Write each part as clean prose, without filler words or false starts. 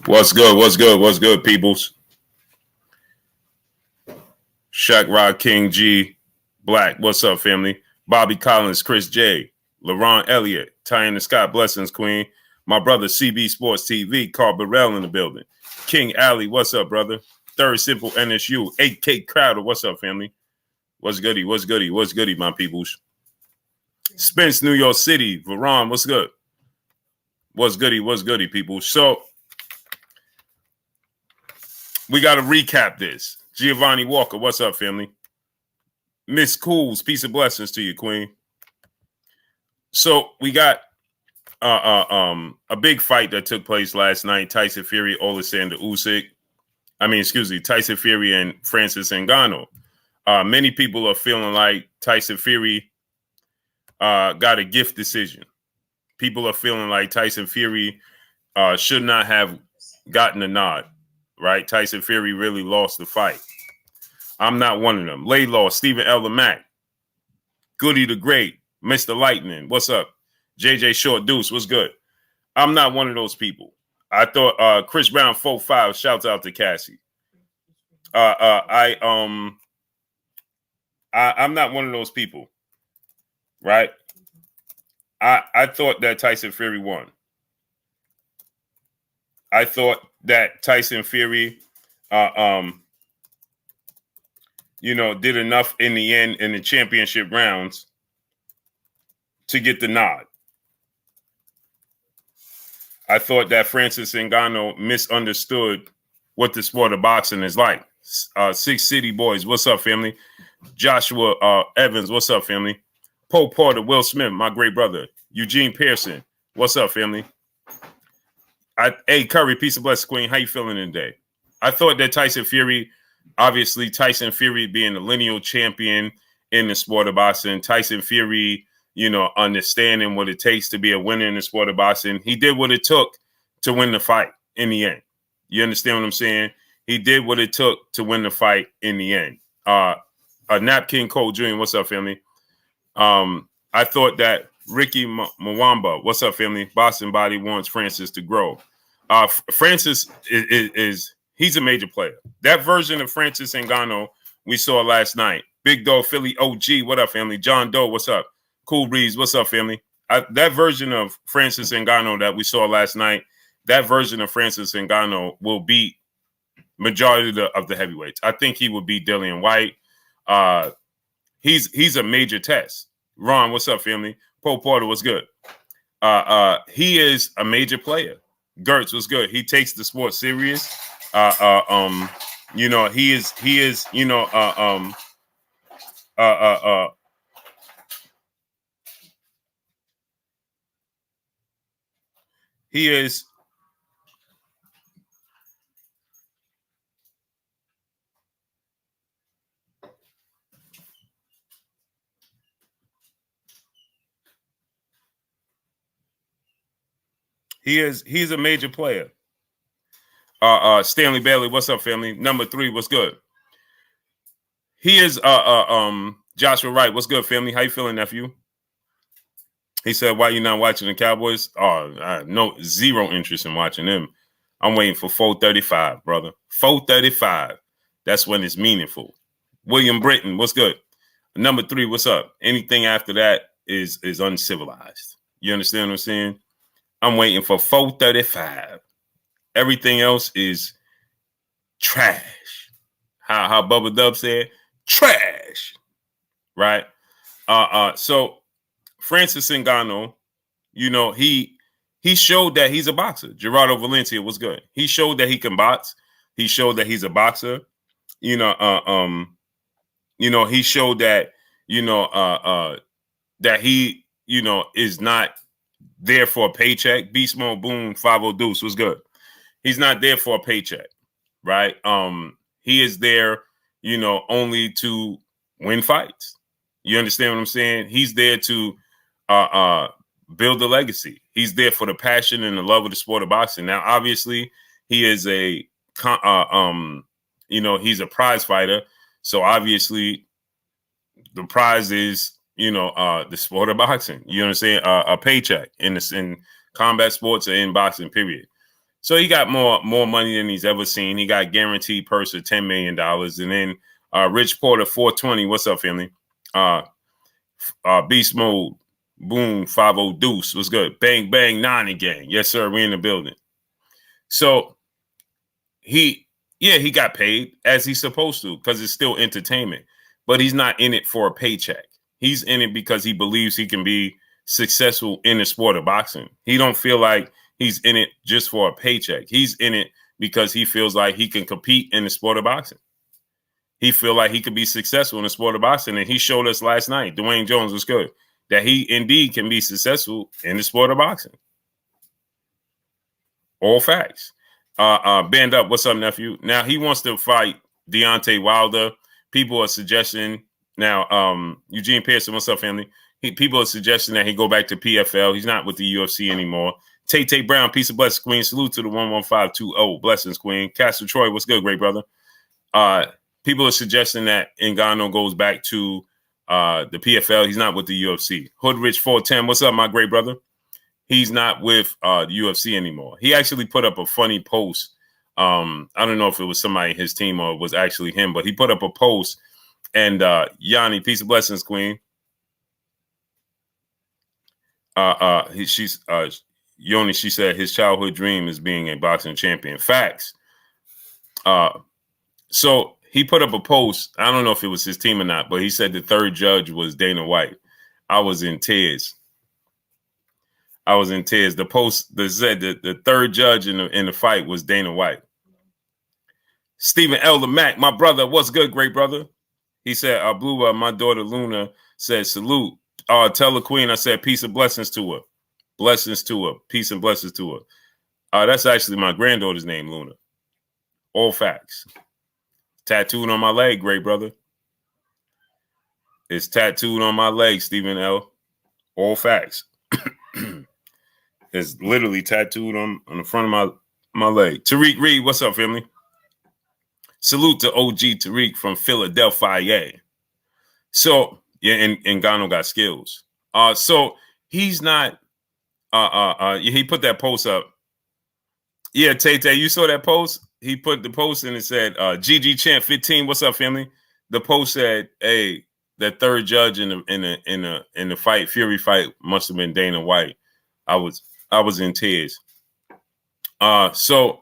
What's good? What's good? What's good, peoples? Shaq Rod King G Black. What's up, family? Bobby Collins, Chris J, LaRon Elliott, Tyson Scott, Blessings Queen. My brother CB Sports TV, Carl Burrell in the building. King Alley, what's up, brother? Third Simple NSU, 8K Crowder, what's up, family? What's goody? What's goody? What's goody, my peoples? Spence, New York City, Veron, what's good? What's goody? What's goody, people? So we got to recap this. Giovanni Walker, what's up, family? Miss Cools, peace and blessings to you, Queen. So we got a big fight that took place last night. Tyson Fury, Alexander Usyk. Tyson Fury and Francis Ngannou. Many people are feeling like Tyson Fury got a gift decision. People are feeling like Tyson Fury should not have gotten a nod, right? Tyson Fury really lost the fight. I'm not one of them. Laylaw, Stephen L. Mack, Goody the Great, Mr. Lightning, what's up? JJ Short Deuce, what's good? I'm not one of those people. I thought Chris Brown 4-5, shouts out to Cassie. I'm not one of those people, right? I thought that Tyson Fury won. I thought that Tyson Fury did enough in the end in the championship rounds to get the nod. I thought that Francis Ngannou misunderstood what the sport of boxing is like. Six City Boys, what's up, family? Joshua Evans, what's up, family? Poe Porter, Will Smith, my great brother. Eugene Pearson, what's up, family? Hey, Curry, peace and blessings, Queen. How you feeling today? I thought that Tyson Fury being the lineal champion in the sport of boxing, Tyson Fury, understanding what it takes to be a winner in the sport of boxing, he did what it took to win the fight in the end. You understand what I'm saying? He did what it took to win the fight in the end. Napkin Cole Jr., what's up, family? I thought that Ricky Mwamba, what's up, family? Boston Body wants Francis to grow. Francis he's a major player. That version of Francis Ngannou we saw last night. Big Doe Philly OG, what up, family? John Doe, what's up? Cool Breeze, what's up, family? That version of Francis Ngannou that we saw last night, that version of Francis Ngannou will beat majority of the heavyweights. I think he will beat Dillian White. He's a major test. Ron, what's up, family? Poe Porter, what's good? He is a major player. Gertz, what's good? He takes the sport serious. He is he's a major player. Stanley Bailey, what's up, family? Number 3, what's good? He is Joshua Wright, what's good, family? How you feeling, nephew? He said, why you not watching the Cowboys? Oh, no, zero interest in watching them. I'm waiting for 4:35, brother. 4:35. That's when it's meaningful. William Britton, what's good? Number 3, what's up? Anything after that is uncivilized. You understand what I'm saying? I'm waiting for 4:35. Everything else is trash. How Bubba Dub said, trash. Right? So Francis Ngannou, he showed that he's a boxer. Gerardo Valencia was good. He showed that he can box. He showed that he's a boxer. He showed that, that he, is not there for a paycheck. Beast Mode Boom 50 Deuce was good. He's not there for a paycheck, right? He is there, only to win fights. You understand what I'm saying? He's there to build a legacy. He's there for the passion and the love of the sport of boxing. Now, obviously, he is he's a prize fighter. So obviously, the prize is, the sport of boxing. You understand? A paycheck in combat sports or in boxing, period. So he got more money than he's ever seen. He got guaranteed purse of $10 million. And then Rich Porter, 420. What's up, family? Beast Mode, Boom, 50 Deuce. What's good? Bang, bang, 9 gang. Yes, sir. We in the building. So he got paid as he's supposed to because it's still entertainment. But he's not in it for a paycheck. He's in it because he believes he can be successful in the sport of boxing. He don't feel like he's in it just for a paycheck. He's in it because he feels like he can compete in the sport of boxing. He feel like he could be successful in the sport of boxing. And he showed us last night, Dwayne Jones was good, that he indeed can be successful in the sport of boxing. All facts. Band Up, what's up, nephew? Now, he wants to fight Deontay Wilder. People are suggesting, now, Eugene Pearson, what's up, family? People are suggesting that he go back to PFL. He's not with the UFC anymore. Tate Brown, peace of blessings, Queen. Salute to the 11520. Blessings, Queen. Castle Troy, what's good, great brother? People are suggesting that Ngannou goes back to the PFL. He's not with the UFC. Hoodrich 410, what's up, my great brother? He's not with the UFC anymore. He actually put up a funny post. I don't know if it was somebody in his team or it was actually him, but he put up a post. And Yanni, peace of blessings, Queen. Yoni, she said his childhood dream is being a boxing champion. Facts. So he put up a post. I don't know if it was his team or not, but he said the third judge was Dana White. I was in tears. The post that said that the third judge in the fight was Dana White. Stephen Elder Mack, my brother, what's good, great brother? He said, Blue, my daughter Luna said, salute. Tell the queen I said peace and blessings to her. Blessings to her. Peace and blessings to her. That's actually my granddaughter's name, Luna. All facts. Tattooed on my leg, great brother. It's tattooed on my leg, Stephen L. All facts. It's literally tattooed on the front of my leg. Tariq Reed, what's up, family? Salute to OG Tariq from Philadelphia. So, yeah, and Ngannou got skills. So he's not, he put that post up. Yeah, Tay, you saw that post? He put the post and it said, GG Champ 15, what's up, family? The post said, hey, that third judge in the fight, Fury fight, must have been Dana White. I was in tears. So,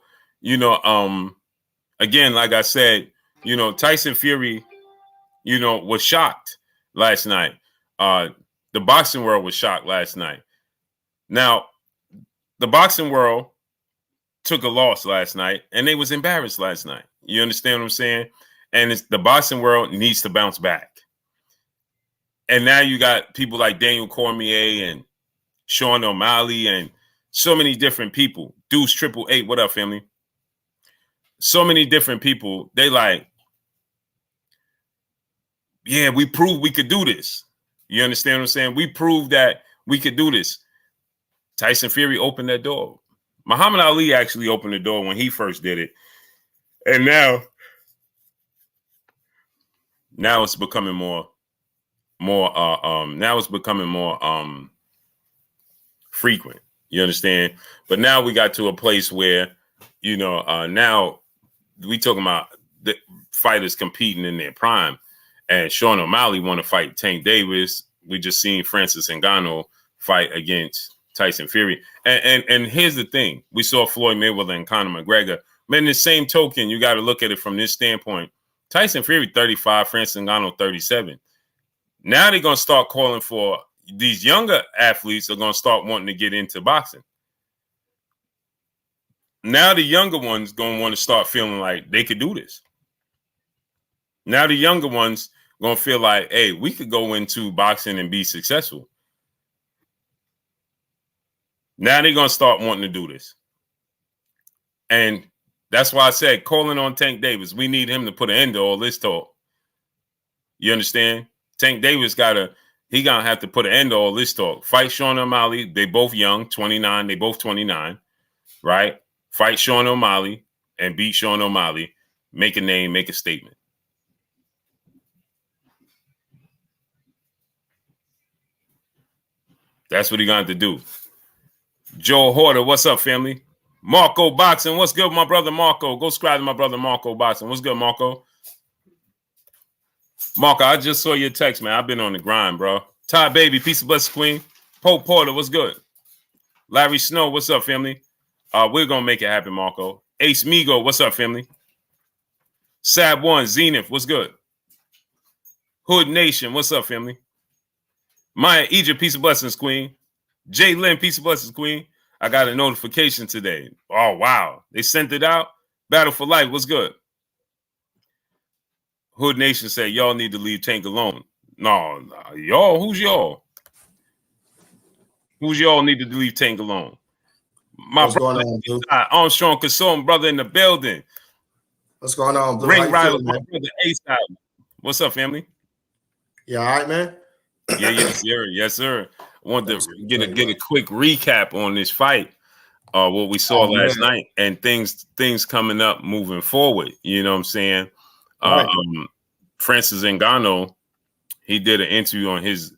again, like I said, Tyson Fury, was shocked last night. The boxing world was shocked last night. Now, the boxing world took a loss last night, and they was embarrassed last night. You understand what I'm saying? And the boxing world needs to bounce back. And now you got people like Daniel Cormier and Sean O'Malley and so many different people. Deuce 888, what up, family? So many different people. They like, yeah, we proved we could do this. You understand what I'm saying? We proved that we could do this. Tyson Fury opened that door. Muhammad Ali actually opened the door when he first did it. And now it's becoming more frequent. You understand? But now we got to a place where, now we talking about the fighters competing in their prime. And Sean O'Malley want to fight Tank Davis. We just seen Francis Ngannou fight against Tyson Fury. And here's the thing. We saw Floyd Mayweather and Conor McGregor. But in the same token, you got to look at it from this standpoint. Tyson Fury, 35, Francis Ngannou, 37. Now they're going to start calling for these younger athletes are going to start wanting to get into boxing. Now the younger ones going to want to start feeling like they could do this. Now the younger ones going to feel like, hey, we could go into boxing and be successful. Now they're going to start wanting to do this. And that's why I said, calling on Tank Davis, we need him to put an end to all this talk. You understand? Tank Davis he going to have to put an end to all this talk. Fight Sean O'Malley. They both young, 29. They both 29, right? Fight Sean O'Malley and beat Sean O'Malley. Make a name, make a statement. That's what he got to do. Joe Horter, what's up, family? Marco Boxing, what's good, my brother Marco? Go subscribe to my brother Marco Boxing. What's good, Marco? Marco, I just saw your text, man. I've been on the grind, bro. Ty Baby, peace of blessing, Queen. Pope Porter, what's good? Larry Snow, what's up, family? We're gonna make it happen, Marco. Ace Migo, what's up, family? Sab One, Zenith, what's good? Hood Nation, what's up, family? Maya Egypt, peace of blessings, Queen. Jay Lynn, peace of blessings, Queen. I got a notification today. Oh, wow. They sent it out. Battle for Life, what's good? Hood Nation said, y'all need to leave Tank alone. No, y'all, who's y'all? Who's y'all need to leave Tank alone? What's going on, Blue? Armstrong Consortium brother in the building. What's going on, Blue? Ring Rider, my brother A-Side. What's up, family? You all right, man? Yeah, yes, sir. Yes, sir. I wanted to get a quick recap on this fight, what we saw last night, and things coming up moving forward. You know what I'm saying? Right. Francis Ngannou, he did an interview on his.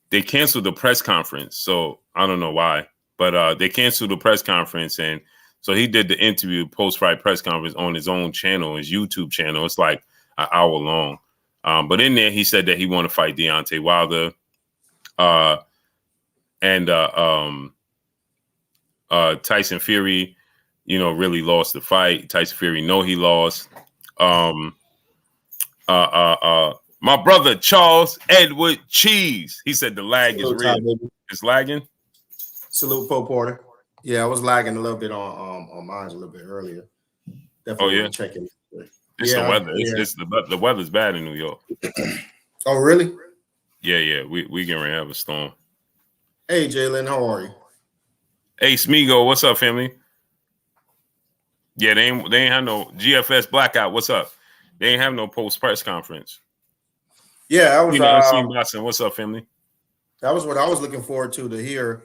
They canceled the press conference, so I don't know why, but they canceled the press conference, and so he did the interview, post-fight press conference on his own channel, his YouTube channel. It's like an hour long. But in there, he said that he wanted to fight Deontay Wilder, and Tyson Fury, really lost the fight. Tyson Fury, he lost. My brother Charles Edward Cheese, he said the lag is real. It's lagging. Salute, Pope Porter. Yeah, I was lagging a little bit on mine a little bit earlier. Definitely checking. It's the weather. It's the weather's bad in New York. Oh, really? Yeah. We getting ready to have a storm. Hey, Jalen, how are you? Hey, Smigo, what's up, family? Yeah, they ain't have no GFS blackout. What's up? They ain't have no post press conference. Yeah, I was. Unseen Boston. What's up, family? That was what I was looking forward to hear.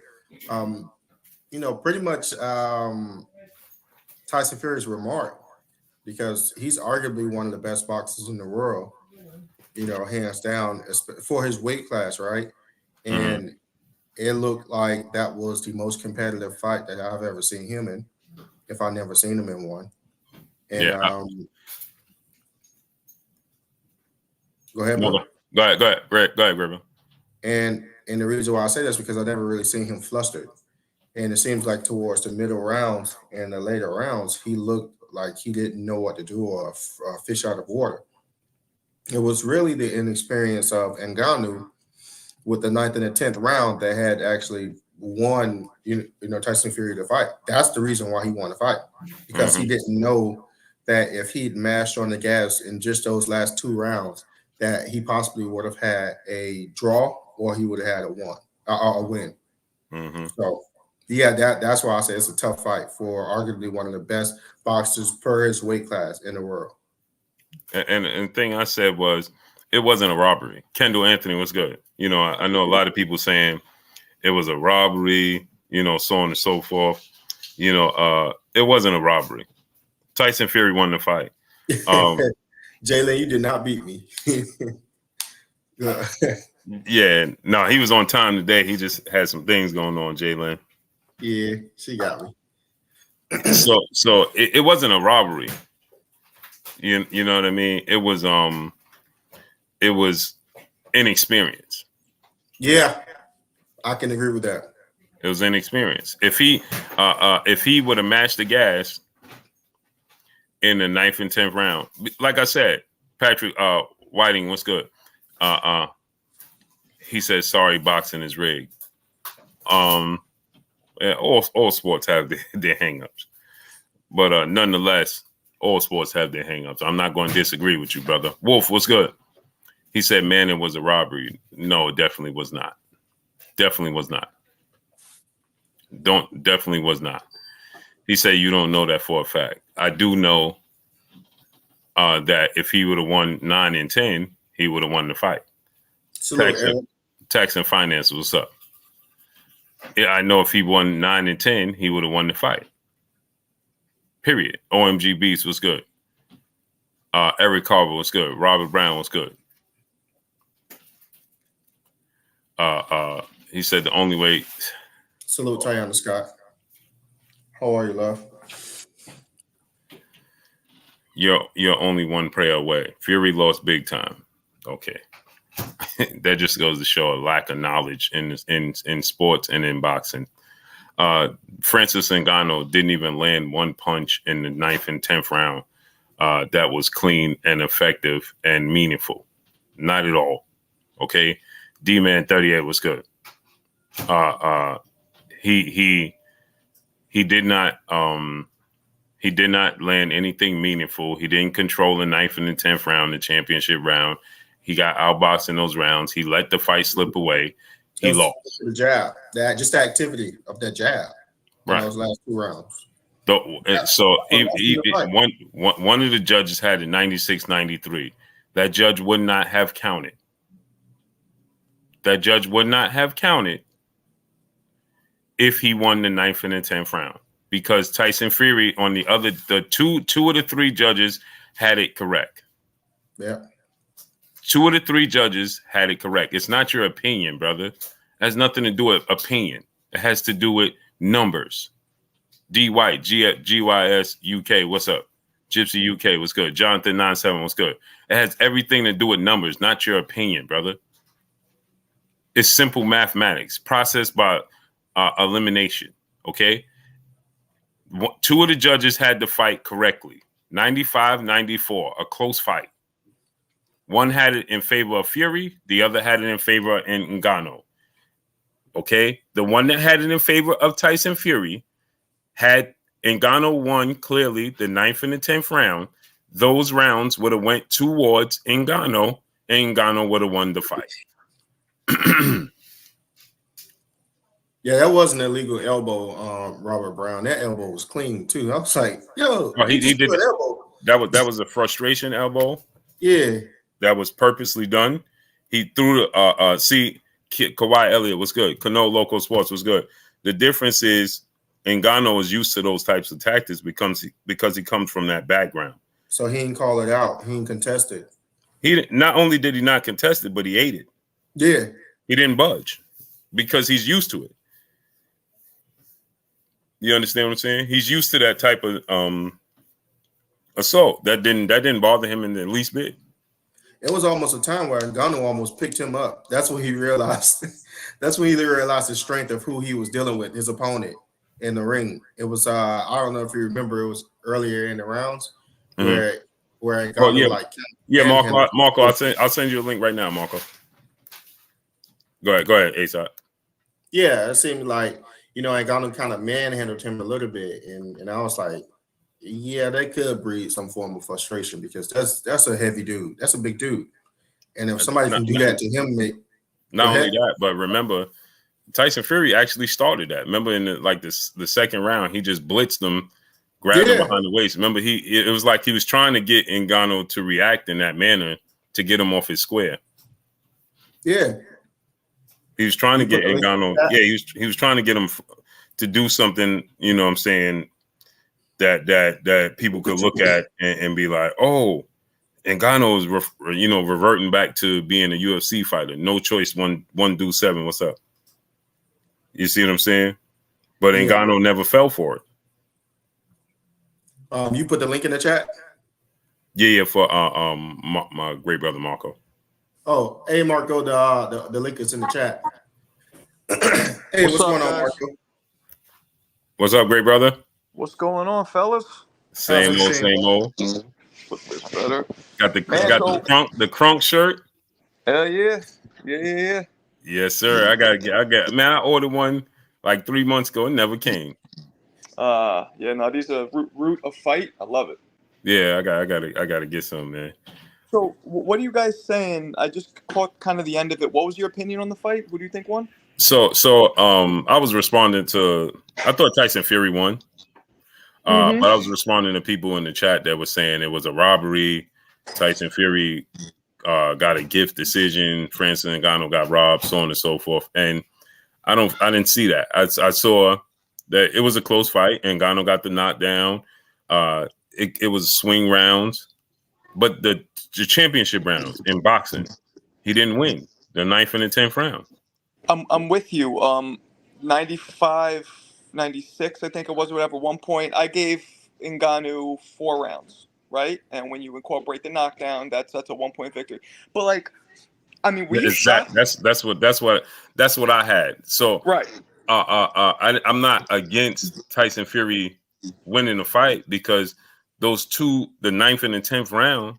Pretty much Tyson Fury's remark, because he's arguably one of the best boxers in the world, hands down, for his weight class, right? And it looked like that was the most competitive fight that I've ever seen him in, if I've never seen him in one. And go ahead, bro. Go ahead, Griffin. And the reason why I say this is because I've never really seen him flustered. And it seems like towards the middle rounds and the later rounds, he looked like he didn't know what to do, or fish out of water. It was really the inexperience of Ngannou with the 9th and the 10th round that had actually won, Tyson Fury to fight. That's the reason why he won the fight, because he didn't know that if he'd mashed on the gas in just those last 2 rounds, that he possibly would have had a draw, or he would have had a win. So, yeah, that's why I say it's a tough fight for arguably one of the best boxers per his weight class in the world. And the thing I said was, it wasn't a robbery. Kendall Anthony was good. I know a lot of people saying it was a robbery, so on and so forth. It wasn't a robbery. Tyson Fury won the fight. Jalen, you did not beat me. Yeah, no, he was on time today. He just had some things going on, Jalen. Yeah, she got me. So it wasn't a robbery. You know what I mean? It was inexperience. Yeah, I can agree with that. It was inexperience. If he would have matched the gas in the 9th and 10th round, like I said, Patrick Whiting, what's good? He says, sorry, boxing is rigged. All sports have their hangups, but nonetheless, all sports have their hangups. I'm not going to disagree with you, brother. Wolf, what's good? He said, man, it was a robbery. No, it definitely was not. Definitely was not. Definitely was not. He said, you don't know that for a fact. I do know that if he would have won 9 and 10, he would have won the fight. Tax and finance, what's up? Yeah, I know if he won 9 and 10, he would have won the fight. Period. OMG Beast was good. Eric Carver was good. Robert Brown was good. He said the only way. Salute Tiana Scott. How are you, love? You're only one prayer away. Fury lost big time. Okay. That just goes to show a lack of knowledge in sports and in boxing. Francis Ngannou didn't even land one punch in the 9th and 10th round that was clean and effective and meaningful. Not at all. Okay. D-Man 38 was good. He did not land anything meaningful. He didn't control the 9th and the 10th round, the championship round. He got outboxed in those rounds. He let the fight slip away. He lost. The jab, just the activity of that jab in right. those last 2 rounds. So one of the judges had it 96-93. That judge would not have counted. That judge would not have counted if he won the 9th and the 10th round, because Tyson Fury on the other, the two of the 3 judges had it correct. Yeah. 2 of the 3 judges had it correct. It's not your opinion, brother. It has nothing to do with opinion. It has to do with numbers. D White, GYS UK, what's up? Gypsy UK, what's good? Jonathan 97, what's good? It has everything to do with numbers, not your opinion, brother. It's simple mathematics, processed by elimination, okay? 2 of the judges had the fight correctly. 95-94, a close fight. One had it in favor of Fury. The other had it in favor of Ngannou. Okay? The one that had it in favor of Tyson Fury had Ngannou won clearly the 9th and the 10th round. Those rounds would have went towards Ngannou, and Ngannou would have won the fight. Yeah, that wasn't an illegal elbow, Robert Brown. That elbow was clean too. I was like, yo, he did an elbow. That was a frustration elbow. Yeah. That was purposely done. He threw the Kawhi Elliott was good. Kano Local Sports was good. The difference is Ngannou is used to those types of tactics because he comes from that background. So he didn't call it out. He didn't contest it. He not only did he not contest it, but he ate it. Yeah. He didn't budge because he's used to it. You understand what I'm saying? He's used to that type of assault. That didn't bother him in the least bit. It was almost a time where Ngannou almost picked him up. That's when he realized. That's when he realized the strength of who he was dealing with, his opponent in the ring. It was I don't know if you remember. It was earlier in the rounds where Ngannou Marco. I'll send you a link right now, Marco. Go ahead, ASAP. Yeah, it seemed like Ngannou kind of manhandled him a little bit, and I was like, yeah, that could breed some form of frustration because that's a heavy dude. That's a big dude. And if somebody can do that to him, not only that, but remember, Tyson Fury actually started that. Remember in the second round, he just blitzed him, grabbed him behind the waist. Remember, it was like he was trying to get Ngannou to react in that manner to get him off his square. Yeah. He was trying to get Ngannou. Yeah, he was trying to get him to do something, you know what I'm saying, that people could look at and be like, oh, Ngannou is reverting back to being a UFC fighter. No choice, one do 7. What's up? You see what I'm saying? But Ngannou never fell for it. You put the link in the chat? Yeah, for my great brother Marco. Oh, hey Marco, the link is in the chat. Hey, what's going on, Marco? What's up, great brother? What's going on, fellas? Same old. Better. Got the crunk shirt. Hell yeah. Yes, sir. I got. Man, I ordered one like 3 months ago. It never came. These are root of fight. I love it. Yeah, I gotta get some, man. So, what are you guys saying? I just caught kind of the end of it. What was your opinion on the fight? Who do you think won? So, I was responding to. I thought Tyson Fury won. But I was responding to people in the chat that were saying it was a robbery. Tyson Fury got a gift decision. Francis Ngannou got robbed, so on and so forth. And I didn't see that. I saw that it was a close fight. Ngannou got the knockdown. It was swing rounds, but the championship rounds in boxing, he didn't win the 9th and the 10th round. I'm with you. 95 96, I think it was, or whatever, 1 point. I gave Ngannou 4 rounds, right? And when you incorporate the knockdown, that's a 1 point victory. But like, I mean, were you shocked? That's what I had. So Right. I'm not against Tyson Fury winning the fight because those two, the 9th and the 10th round,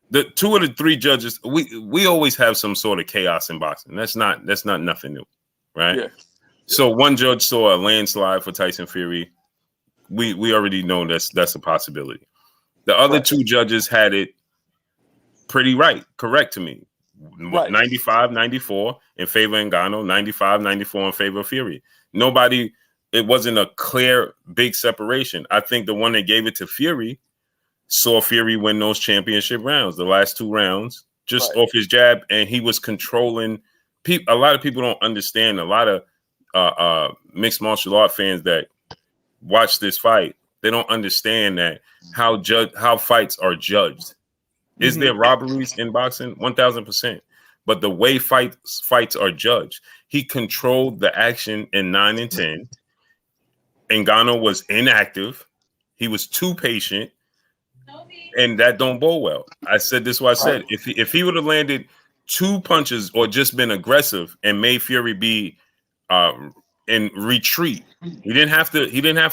the 2 of the 3 judges, we always have some sort of chaos in boxing. That's not nothing new, right? Yeah. So one judge saw a landslide for Tyson Fury. We already know that's a possibility. The other 2 judges had it pretty correct to me. Right. 95-94 in favor of Ngannou, 95-94 in favor of Fury. It wasn't a clear big separation. I think the one that gave it to Fury saw Fury win those championship rounds, the last 2 rounds, just off his jab, and he was controlling. A lot of people don't understand. A lot of mixed martial art fans that watch this fight, they don't understand that how fights are judged. Is there robberies in boxing? 1,000%. But the way fights are judged, he controlled the action in 9 and 10. Ngannou was inactive. He was too patient. And that don't bode well. I said this. What I said. If he would have landed 2 punches or just been aggressive and made Fury be in retreat, he didn't have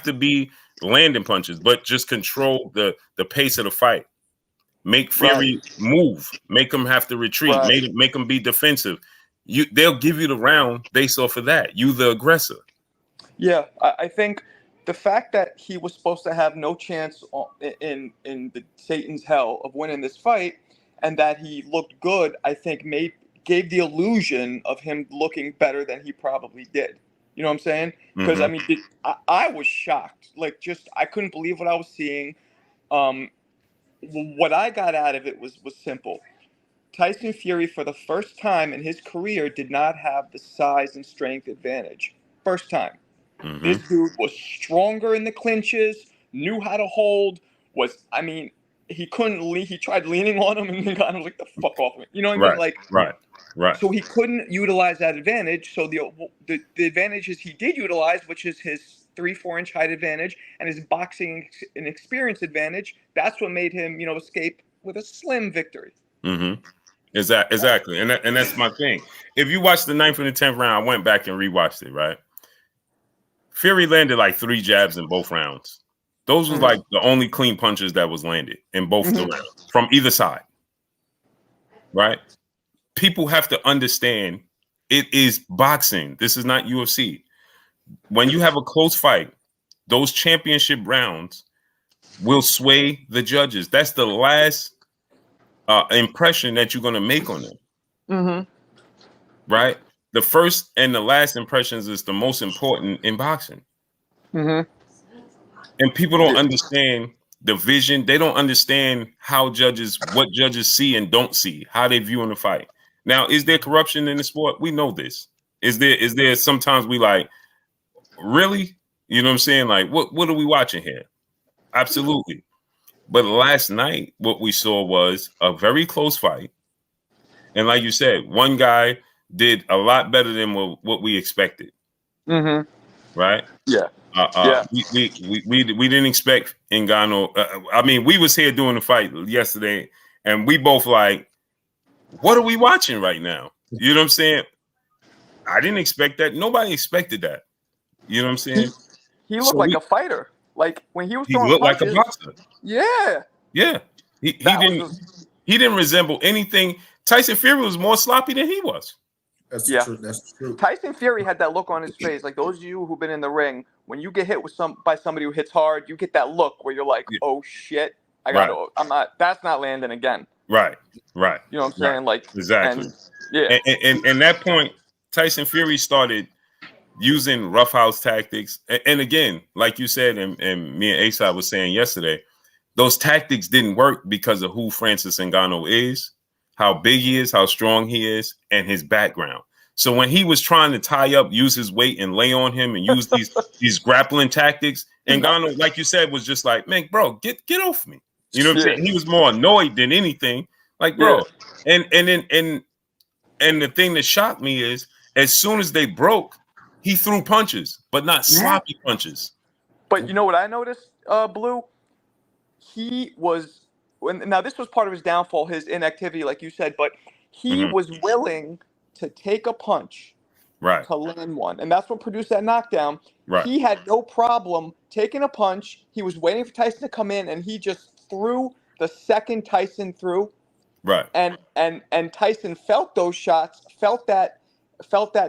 to be landing punches, but just control the pace of the fight. Make Fury move. Make him have to retreat. Make him be defensive. They'll give you the round based off of that. You the aggressor. Yeah, I think the fact that he was supposed to have no chance in the Satan's hell of winning this fight, and that he looked good, I think gave the illusion of him looking better than he probably did. You know what I'm saying? Because I mean, I was shocked. Like, I couldn't believe what I was seeing. What I got out of it was simple. Tyson Fury, for the first time in his career, did not have the size and strength advantage. First time. This dude was stronger in the clinches, knew how to hold, he couldn't lean. He tried leaning on him, and Ngannou was like, the fuck off me. You know what I mean? Like, right. So he couldn't utilize that advantage. So the advantages he did utilize, which is his 3-4 inch height advantage and his boxing and experience advantage, that's what made him, escape with a slim victory. Exactly. And that's my thing. If you watch the 9th and the 10th round, I went back and rewatched it, right? Fury landed like 3 jabs in both rounds. Those was like the only clean punches that was landed in both the rounds from either side. Right? People have to understand it is boxing. This is not UFC. When you have a close fight, those championship rounds will sway the judges. That's the last impression that you're going to make on them. Right? The first and the last impressions is the most important in boxing. And people don't understand the vision. They don't understand what judges see and don't see, how they view in the fight. Now, is there corruption in the sport? We know this. Is there sometimes we like, really? You know what I'm saying? Like, what are we watching here? Absolutely. But last night, what we saw was a very close fight. And like you said, one guy did a lot better than what we expected. Right? Yeah. We didn't expect Ngannou. I mean, we was here doing the fight yesterday, and we both like, what are we watching right now? You know what I'm saying? I didn't expect that. Nobody expected that. You know what I'm saying? He looked like a fighter. Like when he was throwing looked punches, like a boxer. Yeah. Yeah. He didn't resemble anything. Tyson Fury was more sloppy than he was. That's true. Tyson Fury had that look on his face. Like those of you who've been in the ring, when you get hit by somebody who hits hard, you get that look where you're like, oh shit, that's not landing again. Right. You know what I'm saying? Like exactly. And that point, Tyson Fury started using roughhouse tactics. And again, like you said, and me and Asad was saying yesterday, those tactics didn't work because of who Francis Ngannou is, how big he is, how strong he is, and his background. So when he was trying to tie up, use his weight and lay on him and use these grappling tactics, Ngannou, like you said, was just like, man, bro, get off me. You know what I'm saying? He was more annoyed than anything. Like, bro. And the thing that shocked me is as soon as they broke, he threw punches, but not sloppy punches. But you know what I noticed, Blue? He was now this was part of his downfall, his inactivity, like you said, but he was willing to take a punch Right. to land one, and that's what produced that knockdown. Right. He had no problem taking a punch. He was waiting for Tyson to come in, and he just threw the second Tyson threw. Right. And Tyson felt those shots, felt that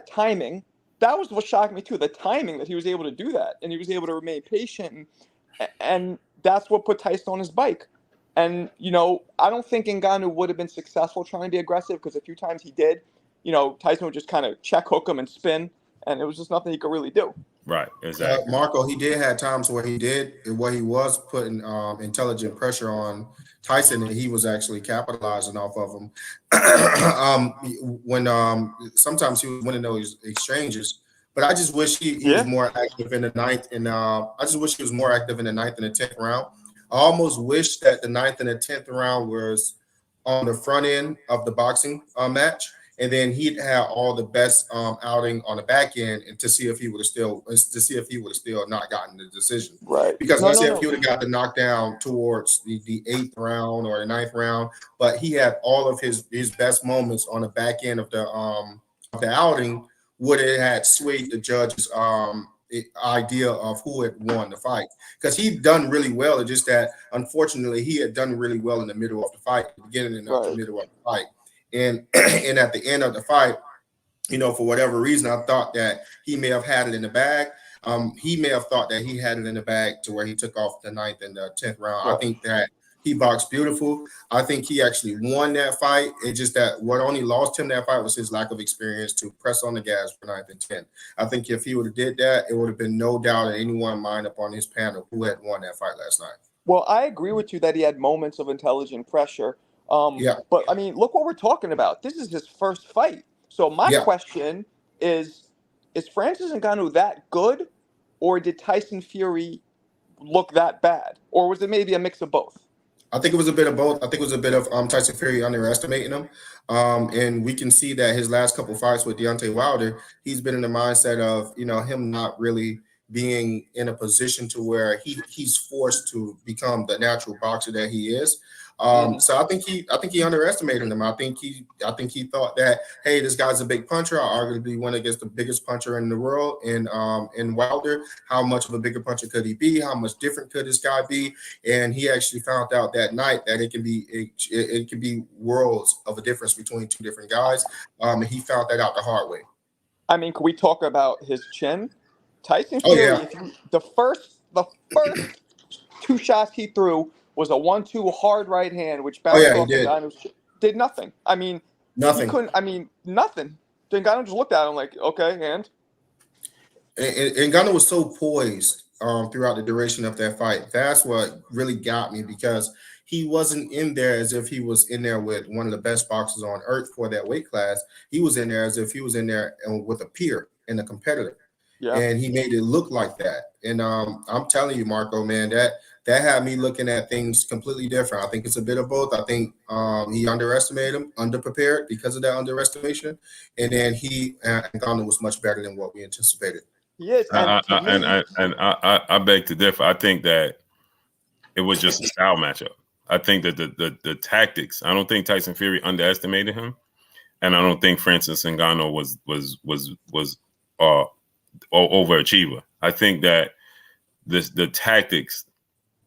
timing. That was what shocked me too, the timing that he was able to do that, and he was able to remain patient, and that's what put Tyson on his bike. And I don't think Ngannou would have been successful trying to be aggressive, because a few times he did. Tyson would just kind of check hook him and spin, and it was just nothing he could really do. Right, exactly. Marco, he did have times where he was putting intelligent pressure on Tyson, and he was actually capitalizing off of him. When sometimes he was winning those exchanges, but I just wish he was more active in the ninth, and I just wish he was more active in the ninth and the 10th round. I almost wish that the 9th and the 10th round was on the front end of the boxing match. And then he'd have all the best outing on the back end, and to see if he would have still not gotten the decision. Right. Because let's say if he would have got the knockdown towards the 8th round or the 9th round, but he had all of his best moments on the back end of the outing, would it had swayed the judge's idea of who had won the fight. Because he'd done really well. It's just that unfortunately he had done really well in the middle of the fight, the beginning and the middle of the fight. And at the end of the fight, for whatever reason, I thought that he may have had it in the bag. He may have thought that he had it in the bag to where he took off the 9th and the 10th round. I think that he boxed beautiful. I think he actually won that fight. It's just that what only lost him that fight was his lack of experience to press on the gas for 9th and 10th. I think if he would have did that, it would have been no doubt in anyone's mind up on his panel who had won that fight last night. Well, I agree with you that he had moments of intelligent pressure. But I mean, look what we're talking about. This is his first fight. So my question is Francis Ngannou that good, or did Tyson Fury look that bad? Or was it maybe a mix of both? I think it was a bit of both. I think it was a bit of Tyson Fury underestimating him. And we can see that his last couple fights with Deontay Wilder, he's been in the mindset of, him not really being in a position to where he's forced to become the natural boxer that he is. So I think he underestimated him. I think he thought that, hey, this guy's a big puncher. I arguably went against the biggest puncher in the world in Wilder. How much of a bigger puncher could he be? How much different could this guy be? And he actually found out that night that it can be worlds of a difference between two different guys. And he found that out the hard way. I mean, can we talk about his chin? Tyson Fury, the first 2 shots he threw was a 1-2 hard right hand, which bounced off Ngannou's chin. Did nothing. I mean, nothing. He couldn't. I mean, nothing. Ngannou just looked at him like, okay, and Ngannou was so poised throughout the duration of that fight. That's what really got me, because he wasn't in there as if he was in there with one of the best boxers on earth for that weight class. He was in there as if he was in there with a peer and a competitor. Yeah. And he made it look like that. And I'm telling you, Marco, man, that had me looking at things completely different. I think it's a bit of both. I think he underestimated him, underprepared because of that underestimation. And then Ngannou was much better than what we anticipated. Yes, I beg to differ. I think that it was just a style matchup. I think that the tactics. I don't think Tyson Fury underestimated him, and I don't think Francis Ngannou was overachiever. I think that the tactics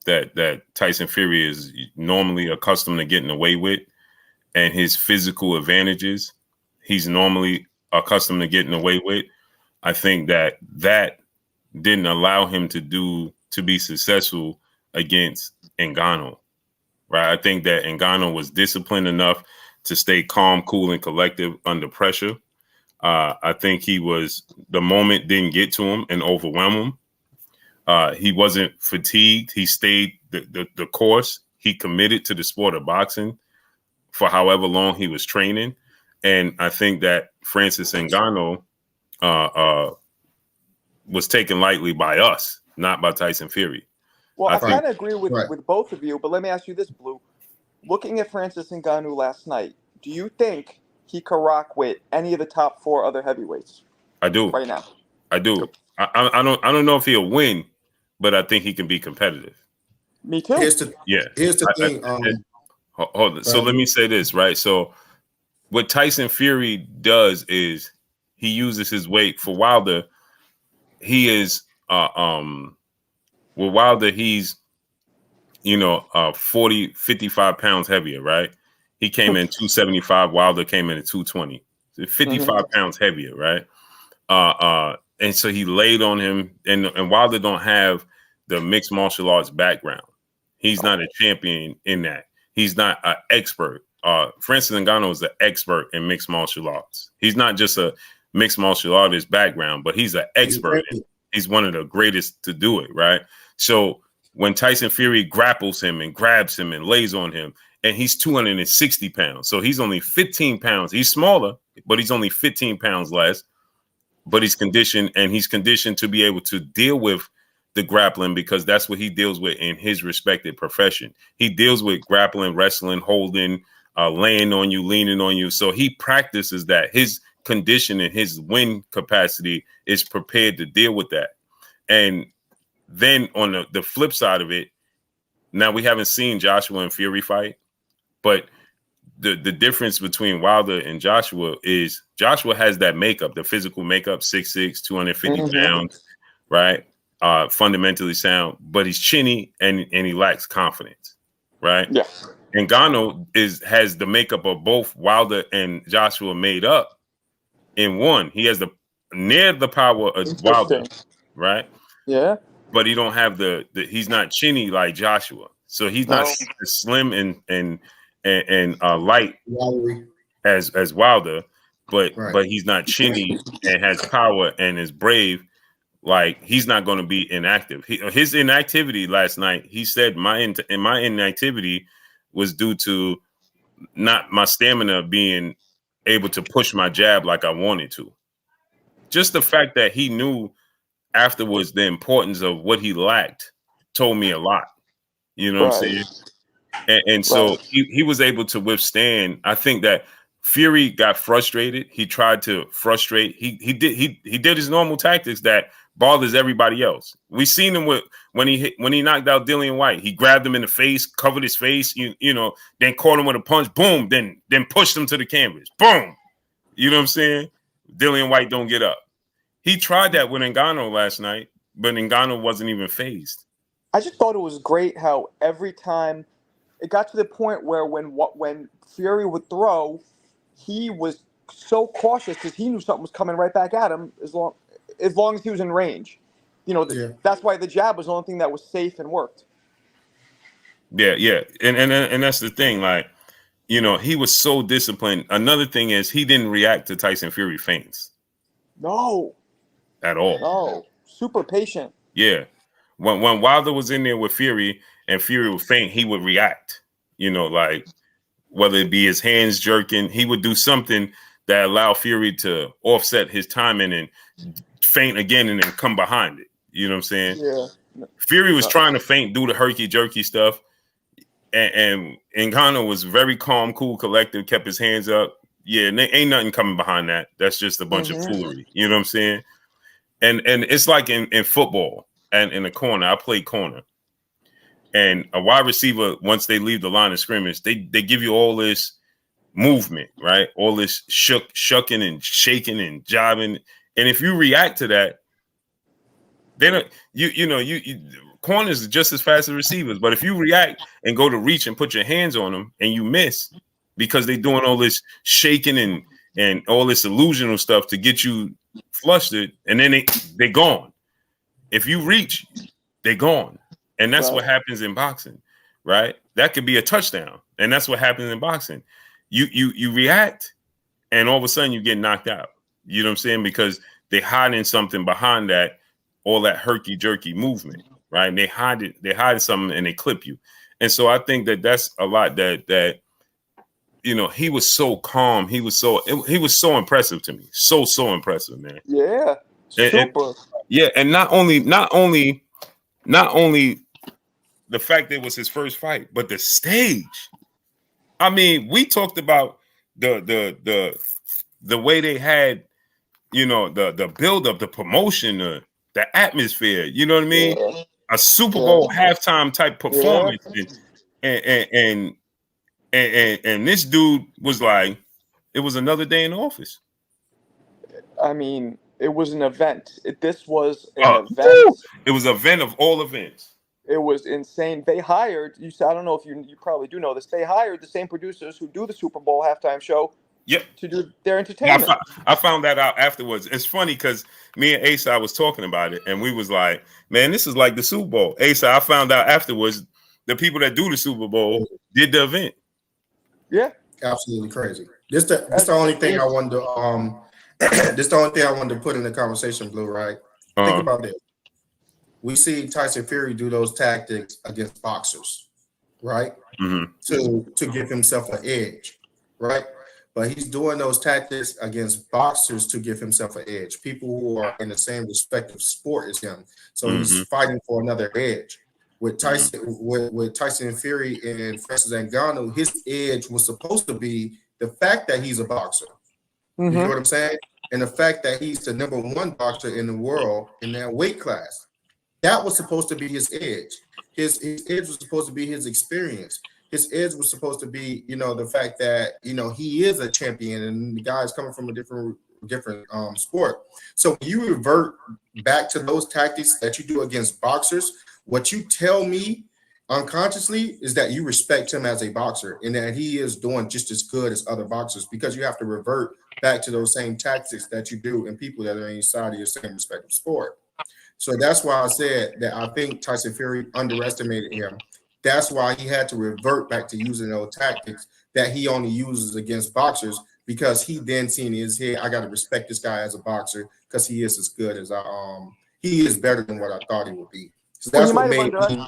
that Tyson Fury is normally accustomed to getting away with, and his physical advantages he's normally accustomed to getting away with, I think that didn't allow him to be successful against Ngannou, right? I think that Ngannou was disciplined enough to stay calm, cool, and collective under pressure. I think the moment didn't get to him and overwhelm him. He wasn't fatigued. He stayed the course. He committed to the sport of boxing for however long he was training. And I think that Francis Ngannou was taken lightly by us, not by Tyson Fury. Well, I kind of agree with both of you, but let me ask you this, Blue. Looking at Francis Ngannou last night, do you think he could rock with any of the top 4 other heavyweights? I do. Right now. I do. I don't know if he'll win, but I think he can be competitive. Me too. Here's the thing. Hold on. So let me say this, right? So what Tyson Fury does is he uses his weight. For Wilder, he is with Wilder, he's 55 pounds heavier, right? He came in 275, Wilder came in at 220. So 55 pounds heavier, right? And so he laid on him, and Wilder don't have the mixed martial arts background. He's not a champion in that. He's not an expert. Francis Ngannou is an expert in mixed martial arts. He's not just a mixed martial artist background, but he's an expert. He's one of the greatest to do it, right? So when Tyson Fury grapples him and grabs him and lays on him, and he's 260 pounds. So he's only 15 pounds. He's smaller, but he's only 15 pounds less. But he's conditioned to be able to deal with the grappling, because that's what he deals with in his respected profession. He deals with grappling, wrestling, holding, laying on you, leaning on you. So he practices that. His condition and his win capacity is prepared to deal with that. And then on the flip side of it, now we haven't seen Joshua and Fury fight, but the difference between Wilder and Joshua is Joshua has that makeup, the physical makeup, 6'6", 250 pounds, right? Fundamentally sound, but he's chinny and he lacks confidence, right? Yeah. Ngannou has the makeup of both Wilder and Joshua made up in one. He has near the power of Wilder, right? Yeah. But he don't have he's not chinny like Joshua. So he's not as slim and light as Wilder, but he's not chinny and has power and is brave. Like, he's not going to be inactive. His inactivity last night, he said, my inactivity was due to not my stamina being able to push my jab like I wanted to. Just the fact that he knew afterwards the importance of what he lacked told me a lot. You know what I'm saying? And so he was able to withstand. I think that Fury got frustrated. He tried to frustrate. He did his normal tactics that bothers everybody else. We seen him when he knocked out Dillian White. He grabbed him in the face, covered his face, then caught him with a punch, boom, then pushed him to the canvas, boom. You know what I'm saying? Dillian White don't get up. He tried that with Ngannou last night, but Ngannou wasn't even phased. I just thought it was great how every time it got to the point where when Fury would throw, he was so cautious because he knew something was coming right back at him as long as he was in range. That's why the jab was the only thing that was safe and worked. Yeah. And that's the thing. Like, he was so disciplined. Another thing is he didn't react to Tyson Fury feints. No. At all. No. Super patient. Yeah. When Wilder was in there with Fury and Fury would feint, he would react. Like, whether it be his hands jerking, he would do something that allowed Fury to offset his timing and feint again and then come behind it. You know what I'm saying? Yeah. Fury was trying to feint, do the herky-jerky stuff, and Ngannou was very calm, cool, collected, kept his hands up. Yeah, and there ain't nothing coming behind that. That's just a bunch of foolery. You know what I'm saying? And it's like in football and in the corner. I play corner. And a wide receiver, once they leave the line of scrimmage, they give you all this movement, right? All this shucking and shaking and jobbing. And if you react to that, then corners are just as fast as receivers. But if you react and go to reach and put your hands on them and you miss because they're doing all this shaking and all this illusional stuff to get you flustered, and then they're gone. If you reach, they're gone. And that's what happens in boxing, right? That could be a touchdown. And that's what happens in boxing. You react, and all of a sudden you get knocked out. You know what I'm saying? Because they hiding something behind that, all that herky-jerky movement, right? And they hide something and they clip you. And so I think that that's a lot that he was so calm. He was so impressive to me. So impressive, man. Yeah. Super. And not only the fact that it was his first fight, but the stage. I mean, we talked about the way they had you know, the build up, the promotion, the atmosphere. You know what I mean? Yeah. A Super Bowl halftime type performance, and this dude was like, it was another day in the office. I mean, it was an event. This was an Woo! event. It was an event of all events. It was insane. They hired, you said, I don't know if you probably do know this, they hired the same producers who do the Super Bowl halftime show to do their entertainment. I found that out afterwards. It's funny because me and Asa was talking about it, and we was like, man, this is like the Super Bowl. Asa, I found out afterwards the people that do the Super Bowl did the event. Yeah. Absolutely crazy. This the only thing I wanted to this the only thing I wanted to put in the conversation, Blue, right? Think about this. We see Tyson Fury do those tactics against boxers, right? To give himself an edge, right? But he's doing those tactics against boxers to give himself an edge. People who are in the same respective sport as him. So he's fighting for another edge. With Tyson, with Tyson Fury and Francis Ngannou, his edge was supposed to be the fact that he's a boxer. You know what I'm saying? And the fact that he's the #1 boxer in the world in that weight class. That was supposed to be his edge. His edge was supposed to be his experience. His edge was supposed to be, you know, the fact that, you know, he is a champion and the guy's coming from a different sport. So when you revert back to those tactics that you do against boxers, what you tell me unconsciously is that you respect him as a boxer and that he is doing just as good as other boxers, because you have to revert back to those same tactics that you do in people that are inside of your same respective sport. So that's why I said that I think Tyson Fury underestimated him. That's why he had to revert back to using those tactics that he only uses against boxers, because he then seen in his head, I got to respect this guy as a boxer because he is as good as he is better than what I thought he would be. So that's what made me.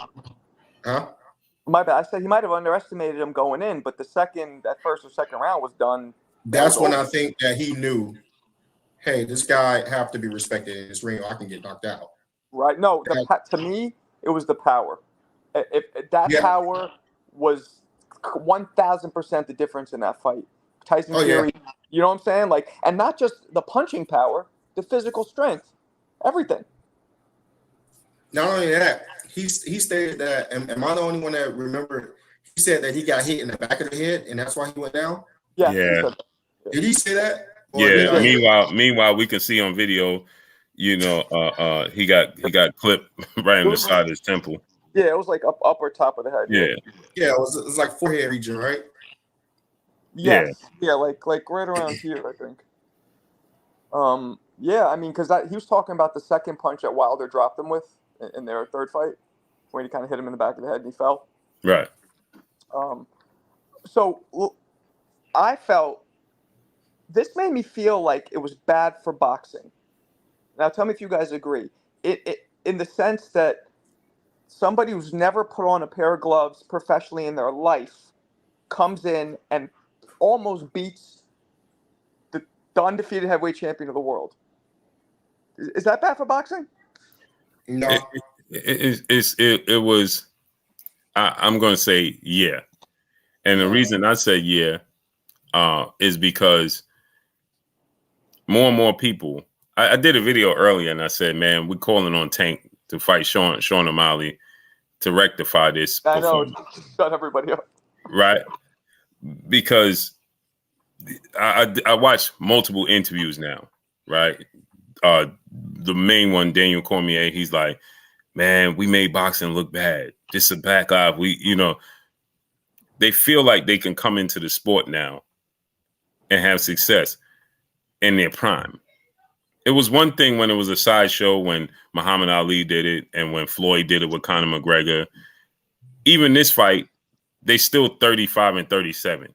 My bad. I said he might have underestimated him going in, but that first or second round was done. That's when I think that he knew, hey, this guy have to be respected in this ring, or I can get knocked out. Right? No, to me, it was the power. If that power was 1,000% the difference in that fight. Tyson Fury, you know what I'm saying? Like, and not just the punching power, the physical strength, everything. Not only that, he stated that, am I the only one that remember? He said that he got hit in the back of the head, and that's why he went down. Yeah. Did he say that? Meanwhile, we can see on video, you know, he got clipped right in the side of his temple. Yeah, it was like upper top of the head. Yeah, it was like forehead region, right? Yes. Yeah, like right around here, I think. Yeah, I mean, because he was talking about the second punch that Wilder dropped him with in their third fight, when he kind of hit him in the back of the head and he fell. Right. So I felt this made me feel like it was bad for boxing. Now, tell me if you guys agree. It in the sense that somebody who's never put on a pair of gloves professionally in their life comes in and almost beats the undefeated heavyweight champion of the world. Is that bad for boxing? No. It was. I'm going to say yeah, and the reason I say yeah is because more and more people. I did a video earlier and I said, man, we're calling on Tank to fight Sean O'Malley to rectify this. I know, shut everybody up. Right, because I watch multiple interviews now. Right, the main one, Daniel Cormier, he's like, man, we made boxing look bad. Just a back eye. They feel like they can come into the sport now and have success in their prime. It was one thing when it was a sideshow, when Muhammad Ali did it and when Floyd did it with Conor McGregor. Even this fight, they still 35 and 37.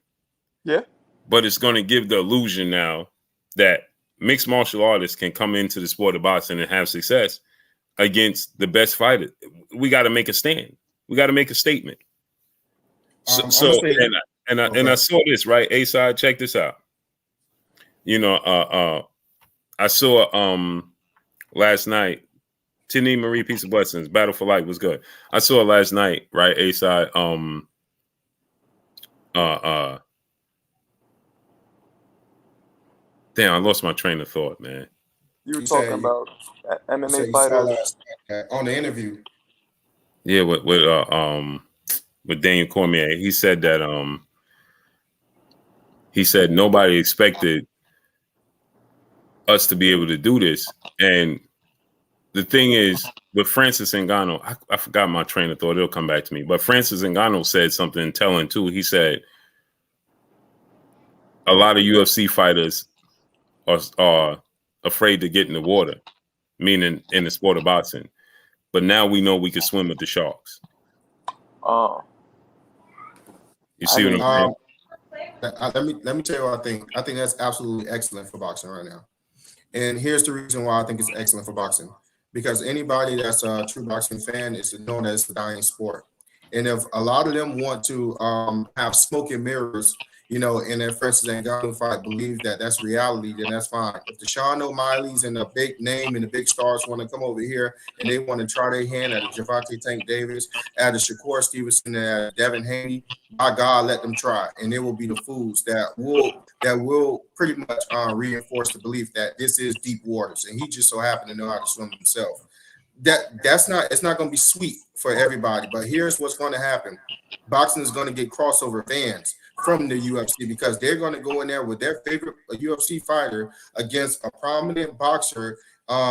Yeah. But it's going to give the illusion now that mixed martial artists can come into the sport of boxing and have success against the best fighter. We got to make a stand. We got to make a statement. I saw this, right? A-side, check this out. You know, I saw last night, Tini Marie, Peace of Blessings, Battle for Life was good. I saw last night, right? A-side, damn, I lost my train of thought, man. You were You talking said you, about you MMA said you saw fighters. last night on the interview. Yeah, with Daniel Cormier, he said that he said nobody expected us to be able to do this. And the thing is, with Francis Ngannou, I forgot my train of thought. It'll come back to me. But Francis Ngannou said something telling too. He said a lot of UFC fighters are afraid to get in the water, meaning in the sport of boxing. But now we know we can swim with the sharks. Oh, You see what I'm saying? Let me tell you what I think. I think that's absolutely excellent for boxing right now. And here's the reason why I think it's excellent for boxing. Because anybody that's a true boxing fan is known as the dying sport. And if a lot of them want to have smoke and mirrors, you know, in their Francis Ngannou fight, believe that that's reality, then that's fine. If the Sean O'Malley's and the big name and the big stars want to come over here and they want to try their hand at a Gervonta Tank Davis, at a Shakur Stevenson, at Devin Haney, by God, let them try. And they will be the fools that will pretty much reinforce the belief that this is deep waters. And he just so happened to know how to swim himself. It's not going to be sweet for everybody, but here's what's going to happen. Boxing is going to get crossover fans from the UFC because they're going to go in there with their favorite UFC fighter against a prominent boxer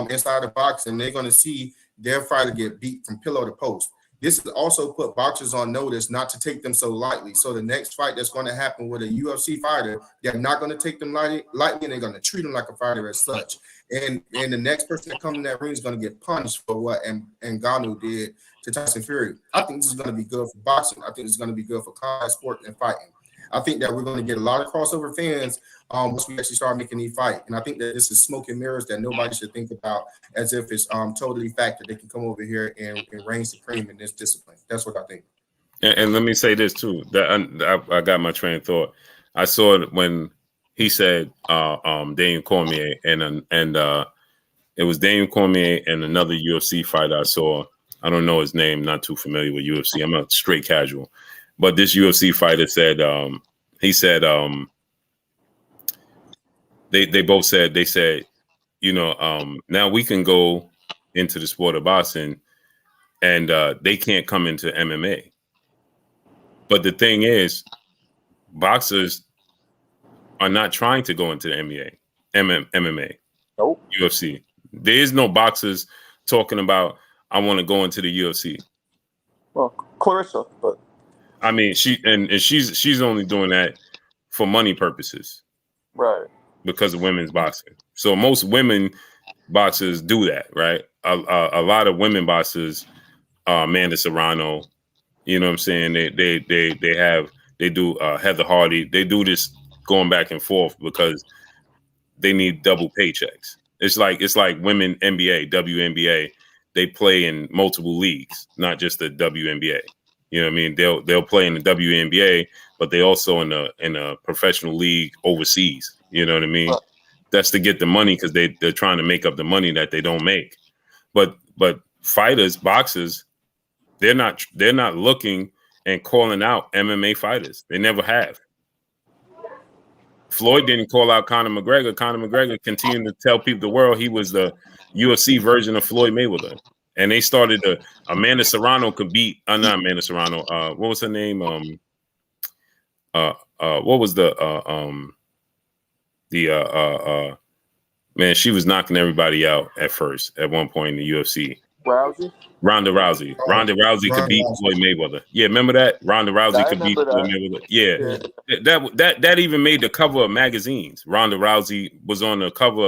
inside of boxing. They're going to see their fighter get beat from pillow to post. This has also put boxers on notice not to take them so lightly. So the next fight that's going to happen with a UFC fighter, they're not going to take them lightly, and they're going to treat them like a fighter as such. And the next person that comes in that ring is going to get punished for what Ngannou did to Tyson Fury. I think this is going to be good for boxing. I think it's going to be good for combat sport and fighting. I think that we're going to get a lot of crossover fans once we actually start making these fight. And I think that this is smoke and mirrors that nobody should think about as if it's totally fact that they can come over here and reign supreme in this discipline. That's what I think. And let me say this too. That I got my train of thought. I saw it when he said Daniel Cormier and it was Daniel Cormier and another UFC fighter I saw. I don't know his name. Not too familiar with UFC. I'm a straight casual. But this UFC fighter said, he said, they both said, you know, now we can go into the sport of boxing and they can't come into MMA. But the thing is, boxers are not trying to go into the MMA, nope. UFC. There is no boxers talking about, I want to go into the UFC. Well, Clarissa, but I mean, she's only doing that for money purposes, right? Because of women's boxing. So most women boxers do that, right? A lot of women boxers, Amanda Serrano, you know what I'm saying? They do Heather Hardy. They do this going back and forth because they need double paychecks. It's like women NBA, WNBA. They play in multiple leagues, not just the WNBA. You know what I mean? They'll play in the WNBA, but they also in a professional league overseas. You know what I mean? That's to get the money because they're trying to make up the money that they don't make. But fighters, boxers, they're not looking and calling out MMA fighters. They never have. Floyd didn't call out Conor McGregor. Conor McGregor continued to tell people the world he was the UFC version of Floyd Mayweather. And they started Amanda Serrano could beat not Amanda Serrano. What was her name? What was man, she was knocking everybody out at first at one point in the UFC. Rousey? Ronda Rousey. Ronda Rousey could beat Floyd Mayweather. Yeah, remember that? Ronda Rousey could beat Floyd Mayweather. Yeah. That even made the cover of magazines. Ronda Rousey was on the cover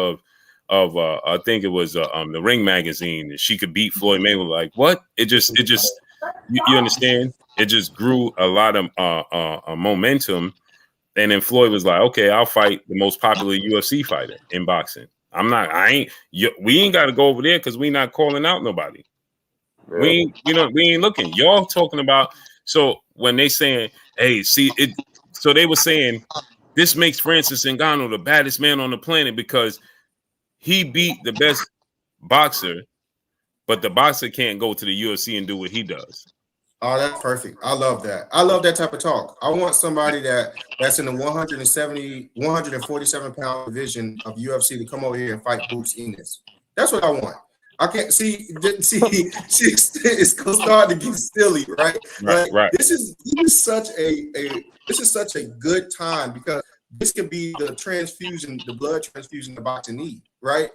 of I think it was the Ring magazine, and she could beat Floyd Mayweather. Like what? It just you understand? It just grew a lot of momentum, and then Floyd was like, "Okay, I'll fight the most popular UFC fighter in boxing. We ain't got to go over there because we not calling out nobody. Yeah. We ain't looking. Y'all talking about." So when they saying, "Hey, see it," so they were saying this makes Francis Ngannou the baddest man on the planet because he beat the best boxer, but the boxer can't go to the UFC and do what he does. Oh, that's perfect. I love that. I love that type of talk. I want somebody that's in the 147 pound division of UFC to come over here and fight Boots Enos. That's what I want. I can't see. It's gonna start to get silly, right? Right, Like right. this is such a good time because this could be the blood transfusion the boxing need, right?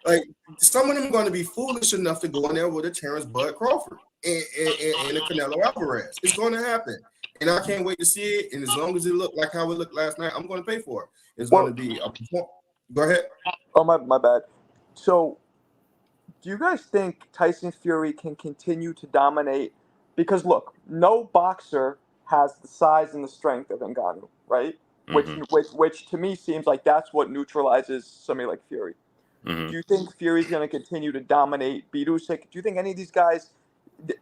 Like some of them are going to be foolish enough to go in there with a Terrence Bud Crawford and a Canelo Alvarez. It's going to happen, and I can't wait to see it. And as long as it looked like how it looked last night, I'm going to pay for it. It's going to be a. Go ahead. Oh, my bad. So, do you guys think Tyson Fury can continue to dominate? Because look, no boxer has the size and the strength of Ngannou, right? Mm-hmm. Which to me seems like that's what neutralizes somebody like Fury. Mm-hmm. Do you think Fury's going to continue to dominate, beat Usyk? Do you think any of these guys?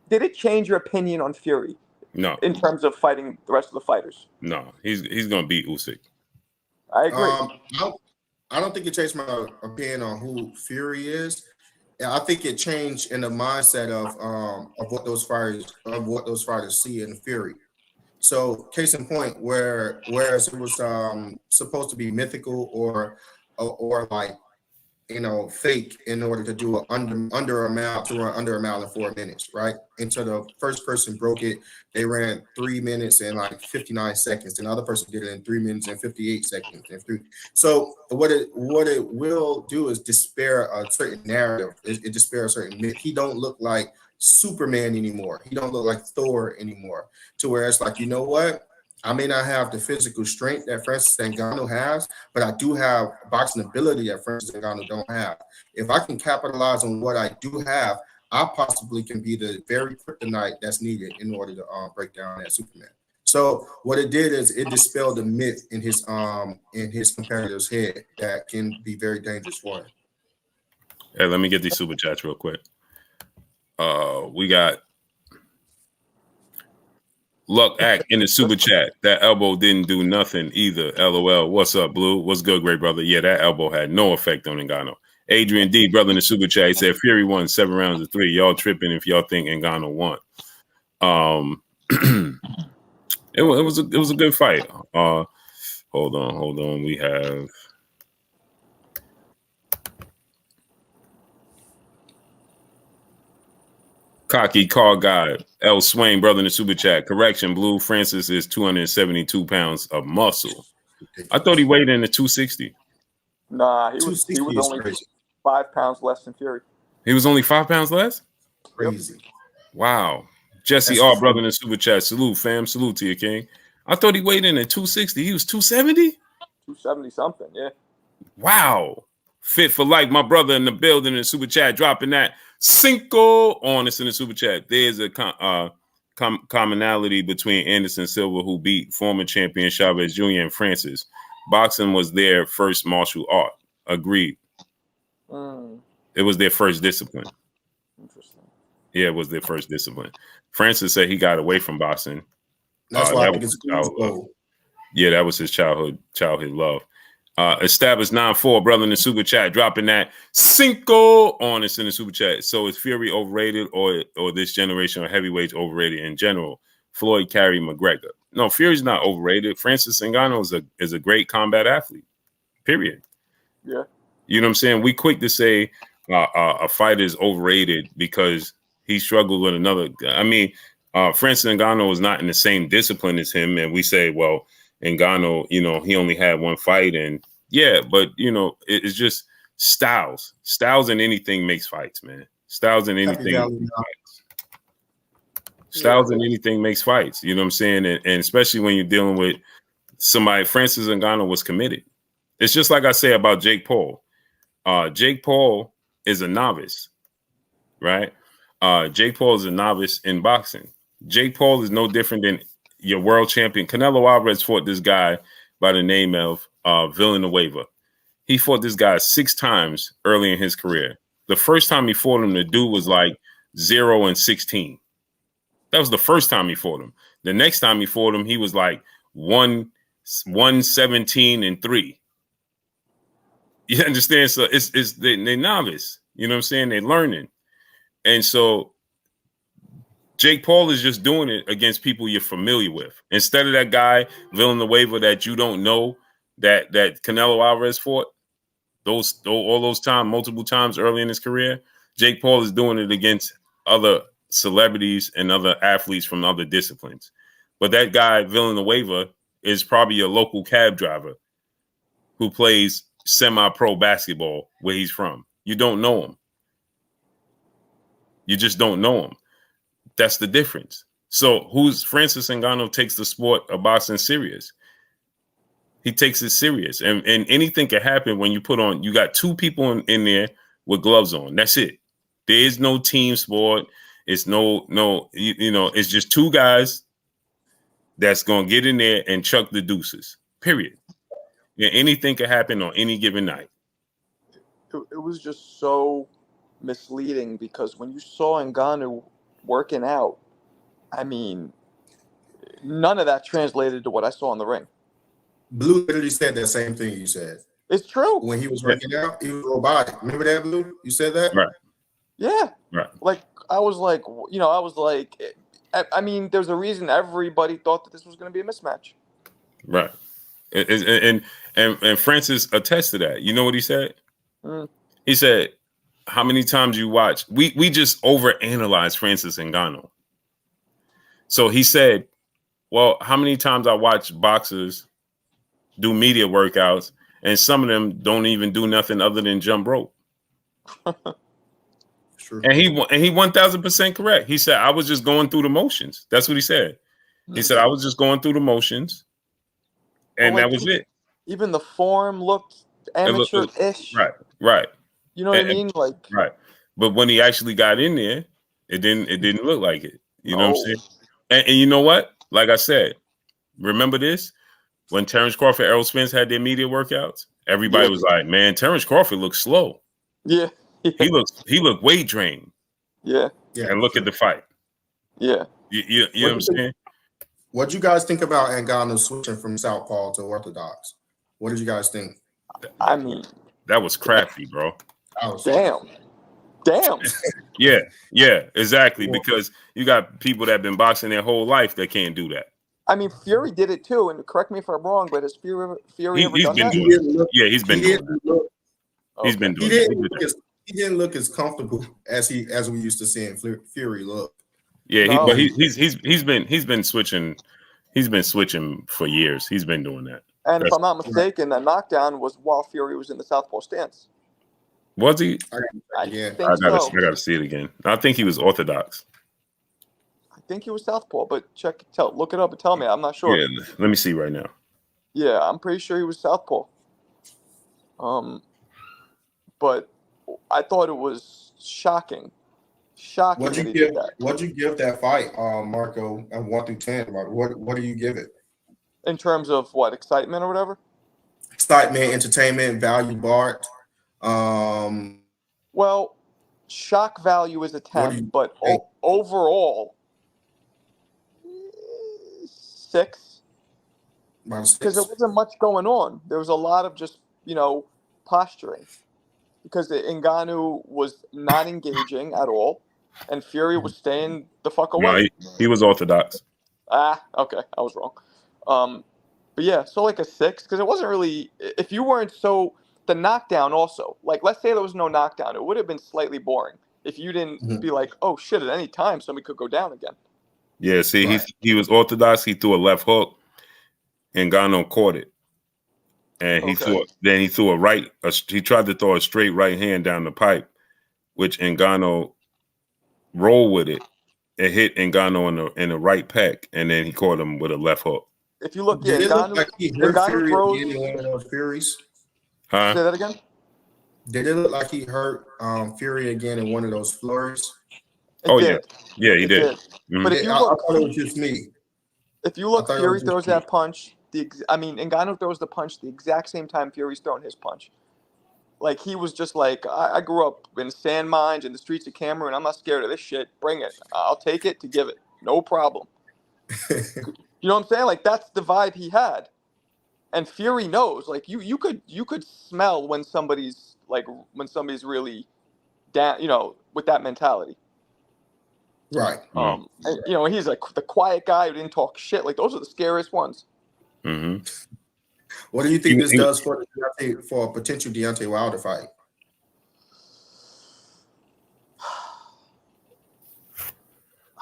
Did it change your opinion on Fury? No. In terms of fighting the rest of the fighters? No, he's going to beat Usyk. I agree. I don't think it changed my opinion on who Fury is. I think it changed in the mindset of what those fighters see in Fury. So, case in point, whereas it was supposed to be mythical or like fake in order to do under a mile in 4 minutes, right? Until the first person broke it, they ran 3 minutes and like 59 seconds. And the other person did it in 3 minutes and 58 seconds. So what it will do is despair a certain narrative. It despair a certain myth. He don't look like Superman anymore. He don't look like Thor anymore. To where it's like, you know what? I may not have the physical strength that Francis Ngannou has, but I do have boxing ability that Francis Ngannou don't have. If I can capitalize on what I do have, I possibly can be the very kryptonite that's needed in order to break down that Superman. So what it did is it dispelled the myth in his competitor's head that can be very dangerous for him. Hey, let me get these super chats real quick. We got Luck Act in the super chat. That elbow didn't do nothing either. LOL. What's up, Blue? What's good, great brother? Yeah, that elbow had no effect on Ngannou. Adrian D, brother in the super chat, he said Fury won 7 rounds of 3. Y'all tripping if y'all think Ngannou won. It was a good fight. Hold on. We have Cocky Car Guy, L. Swain, brother in the super chat. Correction, Blue Francis is 272 pounds of muscle. I thought he weighed in at 260. Nah, he was only crazy. 5 pounds less than Fury. He was only 5 pounds less? Crazy. Wow. Jesse R, brother in the super chat. Salute, fam. Salute to you, King. I thought he weighed in at 260. He was 270? 270 something, yeah. Wow. Fit for life, my brother in the building in the super chat, dropping that Cinco on us in the super chat. There's a commonality between Anderson Silva, who beat former champion Chavez Jr. and Francis. Boxing was their first martial art. Agreed. It was their first discipline. Interesting. Yeah, it was their first discipline. Francis said he got away from boxing. That's why that was his childhood. Yeah, that was his childhood love. Established 9-4, brother in the super chat, dropping that Cinco on us in the super chat. So is Fury overrated or this generation of heavyweights overrated in general? Floyd carry McGregor. No, Fury's not overrated. Francis Ngannou is a great combat athlete. Period. Yeah. You know what I'm saying? We quick to say a fighter is overrated because he struggled with another. I mean, Francis Ngannou is not in the same discipline as him, and we say, well, Ngannou, he only had one fight, and yeah, but it's just styles in anything makes fights, man. Styles in anything makes fights. Styles in anything makes fights. You know what I'm saying? And especially when you're dealing with somebody, Francis Ngannou was committed. It's just like I say about Jake Paul. Jake Paul is a novice, right? Jake Paul is a novice in boxing. Jake Paul is no different than your world champion. Canelo Alvarez fought this guy by the name of Villanueva. He fought this guy 6 times early in his career. The first time he fought him, the dude was like 0-16. That was the first time he fought him. The next time he fought him, he was like 1-17-3. You understand? So they're novice. You know what I'm saying? They're learning. And so Jake Paul is just doing it against people you're familiar with. Instead of that guy Villanueva that you don't know that Canelo Alvarez fought all those times, multiple times early in his career, Jake Paul is doing it against other celebrities and other athletes from other disciplines. But that guy Villanueva is probably a local cab driver who plays semi-pro basketball where he's from. You don't know him. You just don't know him. That's the difference. So Francis Ngannou takes the sport of boxing serious. He takes it serious. And anything can happen when you got two people in there with gloves on. That's it. There is no team sport. It's it's just two guys that's going to get in there and chuck the deuces, period. Yeah, anything can happen on any given night. It was just so misleading because when you saw Ngannou working out, I mean, none of that translated to what I saw in the ring. Blue literally said that same thing you said. It's true. When he was working out, he was robotic. Remember that, Blue? You said that? Right. Yeah. Right. Like, I was like, I mean, there's a reason everybody thought that this was going to be a mismatch. Right. And Francis attests to that. You know what he said? He said, how many times you watch? We just overanalyze Francis Ngannou. So he said, well, how many times I watch boxers do media workouts, and some of them don't even do nothing other than jump rope. True. And he 1000% correct. He said, I was just going through the motions. That's what he said. He said, I was just going through the motions, and that was it. Even the form looked amateur-ish. Right. You know what I mean? Like, right. But when he actually got in there, it didn't look like it. You know what I'm saying? And you know what? Like I said, remember this? When Terrence Crawford, Errol Spence had their media workouts, everybody was like, man, Terrence Crawford looks slow. Yeah. He looked weight drained. Yeah. And look at the fight. Yeah. You know what I'm saying? What you guys think about Ngannou switching from Southpaw to Orthodox? What did you guys think? I mean, that was crafty, bro. Damn. Yeah, exactly. Because you got people that have been boxing their whole life that can't do that. I mean, Fury did it too, and correct me if I'm wrong, but has Fury ever done that? He's been doing it. He's been doing it. He didn't look as comfortable as we used to seeing Fury look. Yeah, but he's been switching. He's been switching for years. He's been doing that. And if I'm not mistaken, that knockdown was while Fury was in the Southpaw stance. Was he? I gotta see it again. I think he was Orthodox. I think he was Southpaw, but look it up and tell me. I'm not sure. Yeah, let me see right now. Yeah, I'm pretty sure he was Southpaw. But I thought it was shocking. What'd you give that fight, Marco? 1 through 10. What do you give it? In terms of what, excitement or whatever? Excitement, entertainment, value, Bart. Well, shock value is a 10, but overall, 6. Because there wasn't much going on. There was a lot of just, posturing. Because Ngannou was not engaging at all, and Fury was staying the fuck away. No, he was Orthodox. Okay, I was wrong. But yeah, so like a 6, because it wasn't really. If you weren't the knockdown also, like let's say there was no knockdown, it would have been slightly boring if you didn't be like, oh shit, at any time somebody could go down again. Yeah, see, he was Orthodox. He threw a left hook, and Ngannou caught it. And he threw a right. He tried to throw a straight right hand down the pipe, which Ngannou rolled with it. It hit Ngannou in the right pec, and then he caught him with a left hook. If you look, did it look like he hurt Fury throws in one of those Furies? Huh? Say that again. Did it look like he hurt Fury again in one of those flurries? He did. Mm-hmm. But if you look, I thought it was just me. If you look, Fury throws that punch. Ngannou throws the punch the exact same time Fury's throwing his punch. Like, he was just like, I grew up in sand mines in the streets of Cameroon. I'm not scared of this shit. Bring it. I'll take it to give it. No problem. You know what I'm saying? Like, that's the vibe he had. And Fury knows. Like, you could smell when somebody's really down, with that mentality. Right. And, he's like the quiet guy who didn't talk shit. Like those are the scariest ones. Mm-hmm. What do you think this does for a potential Deontay Wilder fight?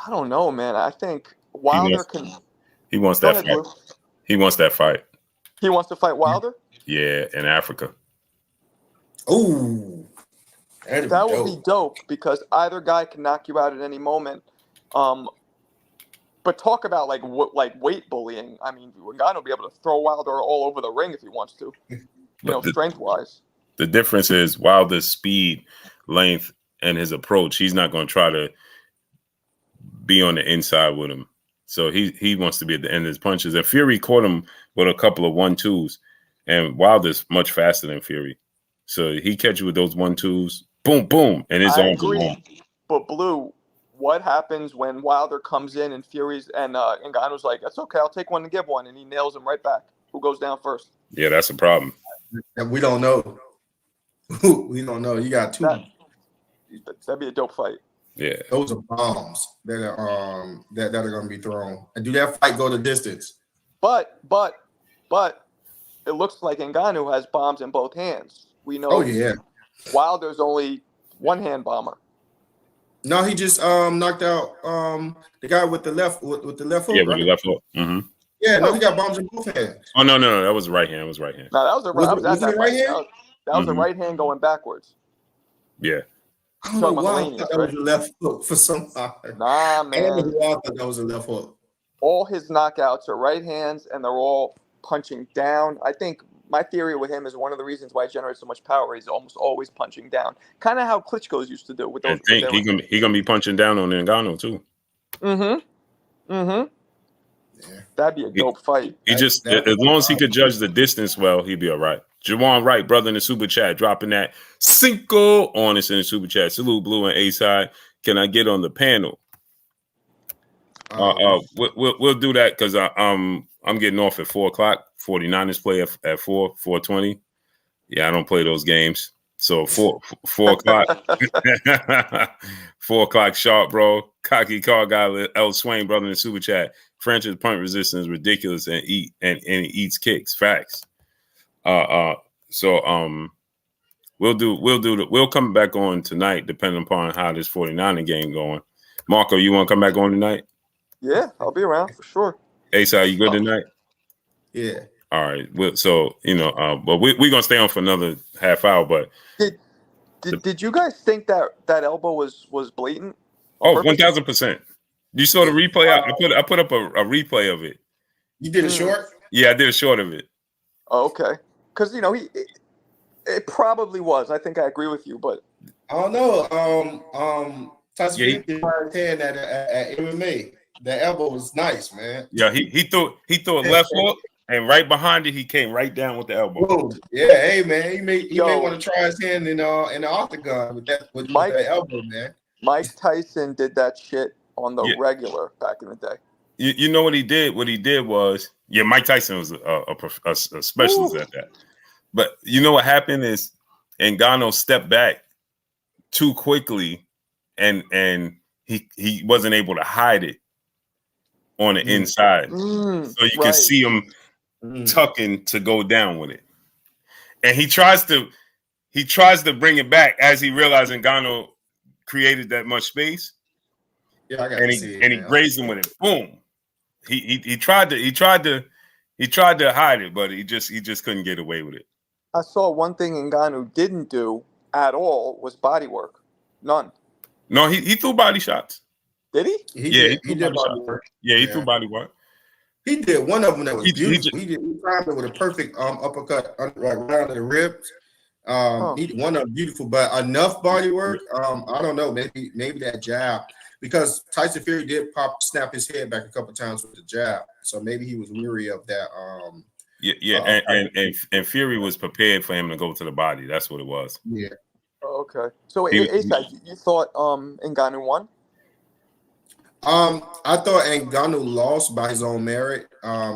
I don't know, man. I think Wilder can. He wants that fight. He wants that fight. He wants to fight Wilder? Yeah, in Africa. Oh, that would be dope because either guy can knock you out at any moment. But talk about like weight bullying. I mean, Ngannou will be able to throw Wilder all over the ring if he wants to. Strength wise. The difference is Wilder's speed, length, and his approach. He's not going to try to be on the inside with him. So he wants to be at the end of his punches. And Fury caught him with a couple of 1-2s, and Wilder's much faster than Fury. So he catch you with those 1-2s, boom, boom, and his arms are long. But Blue, what happens when Wilder comes in and Fury's and Ngannou's like, that's okay, I'll take one to give one, and he nails him right back? Who goes down first? Yeah, that's a problem. We don't know. We don't know. You got two. That'd be a dope fight. Yeah, those are bombs that are going to be thrown. And do that fight go the distance? But it looks like Ngannou has bombs in both hands. We know. Oh yeah. Wilder's only one-hand bomber. No, he just knocked out the guy with the left hook. Yeah, with the left hook. Mm-hmm. Yeah, no, he got bombs in both hands. Oh no, that was the right hand. It was right hand. No, that was the right. Was it right hand? That was the right hand going backwards. Yeah. I don't know why I thought that was a left hook for some time. Nah, man. I don't know why I thought that was a left hook. All his knockouts are right hands, and they're all punching down. I think my theory with him is one of the reasons why he generates so much power. He's almost always punching down, kind of how Klitschko's used to do with those. I think he gonna be punching down on Ngannou too. Yeah. That'd be a dope fight. He as long as he could judge the distance well, he'd be all right. Jawan Wright, brother in the super chat, dropping that Cinco on us in the super chat. Salute Blue and A side. Can I get on the panel? We'll do that because I'm getting off at 4:00. 49ers play at 4:20. Yeah, I don't play those games. So 4:00. 4:00 sharp, bro. Cocky car guy, L Swain, brother in the super chat. French's punt resistance is ridiculous and he eats kicks. Facts. We'll come back on tonight depending upon how this 49er game going. Marco, you want to come back on tonight? Yeah, I'll be around for sure. Asa, you good tonight? Yeah. All right. But we're gonna stay on for another half hour. But did you guys think that elbow was blatant? Oh, 1,000%. You saw the replay. I put up a replay of it. You did a short? Yeah, I did a short of it. Oh, okay. Because it probably was. I think I agree with you, but I don't know. Tyson Fury did his hand at MMA. That elbow was nice, man. Yeah, he threw a left hook, and right behind it, he came right down with the elbow. Whoa. Yeah, hey man, he may want to try his hand in the octagon with that elbow, man. Mike Tyson did that shit on the regular back in the day. You know what he did? What he did was, Mike Tyson was a specialist at that. But you know what happened is Ngannou stepped back too quickly, and he wasn't able to hide it on the inside, so you can see him tucking to go down with it, and he tries to bring it back as he realized Ngannou created that much space. Yeah, I got to see it. And he grazed him with it. Boom. He tried to hide it, but he just couldn't get away with it. I saw one thing Ngannou didn't do at all was body work. None. No, he threw body shots. Did he? He did body work. Yeah, he threw body work. He did one of them that was beautiful. He timed it with a perfect uppercut right around the ribs. He did one of them beautiful, but enough body work. I don't know. Maybe that jab, because Tyson Fury did snap his head back a couple times with the jab, so maybe he was weary of that. And Fury was prepared for him to go to the body. That's what it was. Yeah. Oh, okay. So, A-Side, you thought Ngannou won? I thought Ngannou lost by his own merit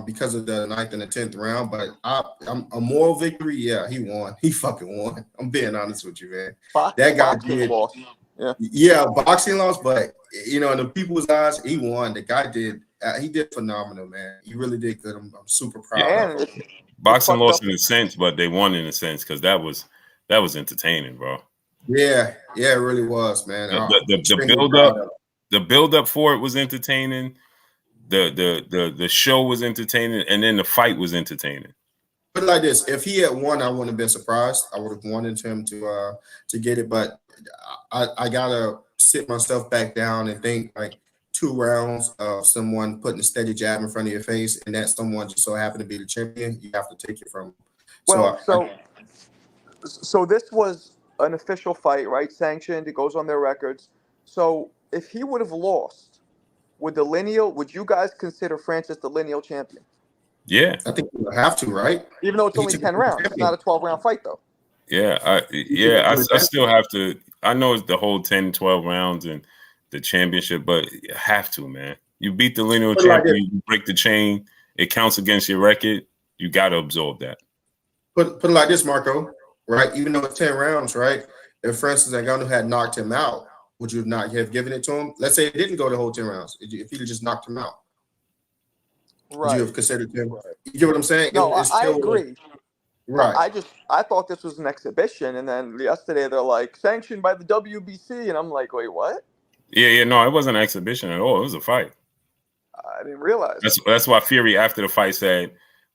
because of the 9th and the 10th round, but a moral victory, yeah, he won. He fucking won. I'm being honest with you, man. That guy did. Yeah, boxing loss, but in the people's eyes, he won. The guy did. He did phenomenal, man. He really did good. I'm super proud of him. Boxing lost in a sense, but they won in a sense because that was entertaining, bro. Yeah, it really was, man. The build up for it was entertaining. The show was entertaining, and then the fight was entertaining. Put it like this: if he had won, I wouldn't have been surprised. I would have wanted him to get it, but I gotta sit myself back down and think like 2 rounds of someone putting a steady jab in front of your face, and that someone just so happened to be the champion. You have to take it from him. Well, so this was an official fight, right? Sanctioned. It goes on their records. So if he would have lost, would you guys consider Francis the lineal champion? Yeah, I think you have to, right? Even though it's only 10 rounds, it's not a 12-round fight, though. Yeah, I still have to. I know it's the whole 10, 12 rounds and the championship, but you have to, man. You beat the lineal champion, you break the chain, it counts against your record. You got to absorb that. Put it like this, Marco, right? Even though it's 10 rounds, right? If Francis Ngannou had knocked him out, would you not have given it to him? Let's say it didn't go the whole 10 rounds. If he'd just knocked him out, would you have considered him? You get what I'm saying? No, I agree. Right. I thought this was an exhibition, and then yesterday they're like sanctioned by the WBC, and I'm like, wait, what? Yeah, no, it wasn't an exhibition at all. It was a fight. I didn't realize. That's why Fury after the fight said